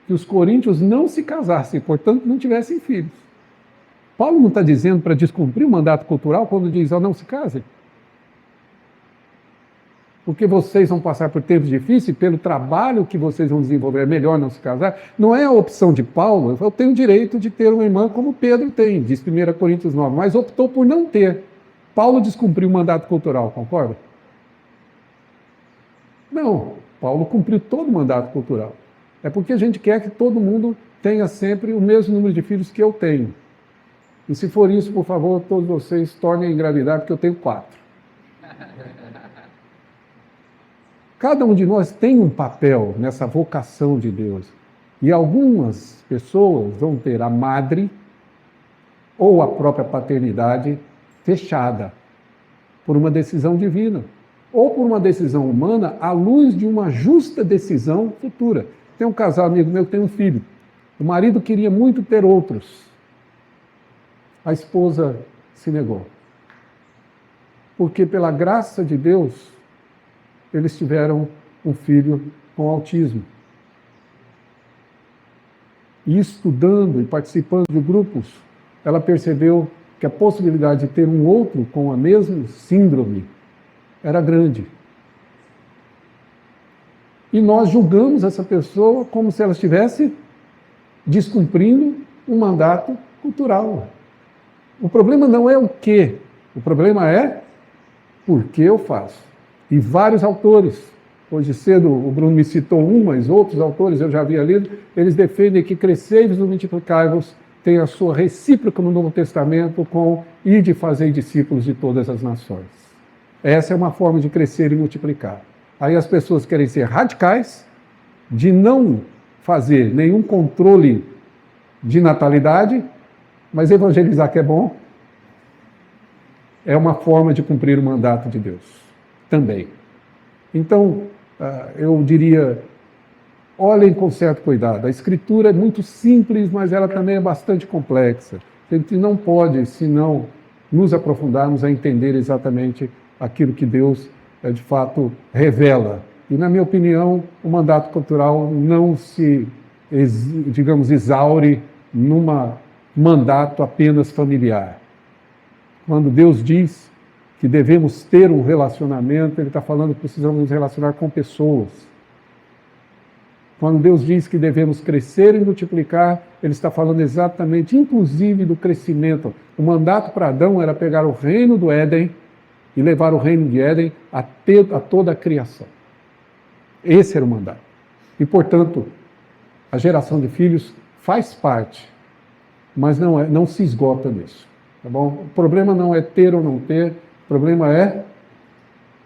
que os coríntios não se casassem, portanto, não tivessem filhos. Paulo não está dizendo para descumprir o mandato cultural quando diz, não se casem. Porque vocês vão passar por tempos difíceis, pelo trabalho que vocês vão desenvolver, é melhor não se casar. Não é a opção de Paulo, eu tenho o direito de ter uma irmã como Pedro tem, diz 1 Coríntios 9, mas optou por não ter. Paulo descumpriu o mandato cultural, concorda? Não, Paulo cumpriu todo o mandato cultural. É porque a gente quer que todo mundo tenha sempre o mesmo número de filhos que eu tenho. E se for isso, por favor, todos vocês tornem a engravidar, porque eu tenho 4. Cada um de nós tem um papel nessa vocação de Deus. E algumas pessoas vão ter a madre ou a própria paternidade fechada por uma decisão divina ou por uma decisão humana à luz de uma justa decisão futura. Tem um casal amigo meu que tem um filho. O marido queria muito ter outros. A esposa se negou. Porque pela graça de Deus, eles tiveram um filho com autismo. E estudando e participando de grupos, ela percebeu que a possibilidade de ter um outro com a mesma síndrome era grande. E nós julgamos essa pessoa como se ela estivesse descumprindo um mandato cultural. O problema não é o quê, o problema é por que eu faço. E vários autores, hoje cedo o Bruno me citou mas outros autores eu já havia lido, eles defendem que crescei-vos e multiplicai-vos tem a sua recíproca no Novo Testamento com ide fazer discípulos de todas as nações. Essa é uma forma de crescer e multiplicar. Aí as pessoas querem ser radicais, de não fazer nenhum controle de natalidade, mas evangelizar que é bom, é uma forma de cumprir o mandato de Deus. Também. Então, eu diria, olhem com certo cuidado. A Escritura é muito simples, mas ela também é bastante complexa. A gente não pode, se não nos aprofundarmos a entender exatamente aquilo que Deus, de fato, revela. E, na minha opinião, o mandato cultural não se, digamos, exaure num mandato apenas familiar. Quando Deus diz que devemos ter um relacionamento, Ele está falando que precisamos nos relacionar com pessoas. Quando Deus diz que devemos crescer e multiplicar, Ele está falando exatamente, inclusive, do crescimento. O mandato para Adão era pegar o reino do Éden e levar o reino de Éden a toda a criação. Esse era o mandato. E, portanto, a geração de filhos faz parte, mas não se esgota nisso. Tá bom? O problema não é ter ou não ter, o problema é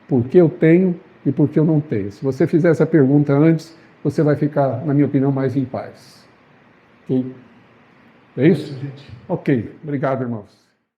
por que eu tenho e por que eu não tenho. Se você fizer essa pergunta antes, você vai ficar, na minha opinião, mais em paz. Ok? É isso? Ok. Obrigado, irmãos.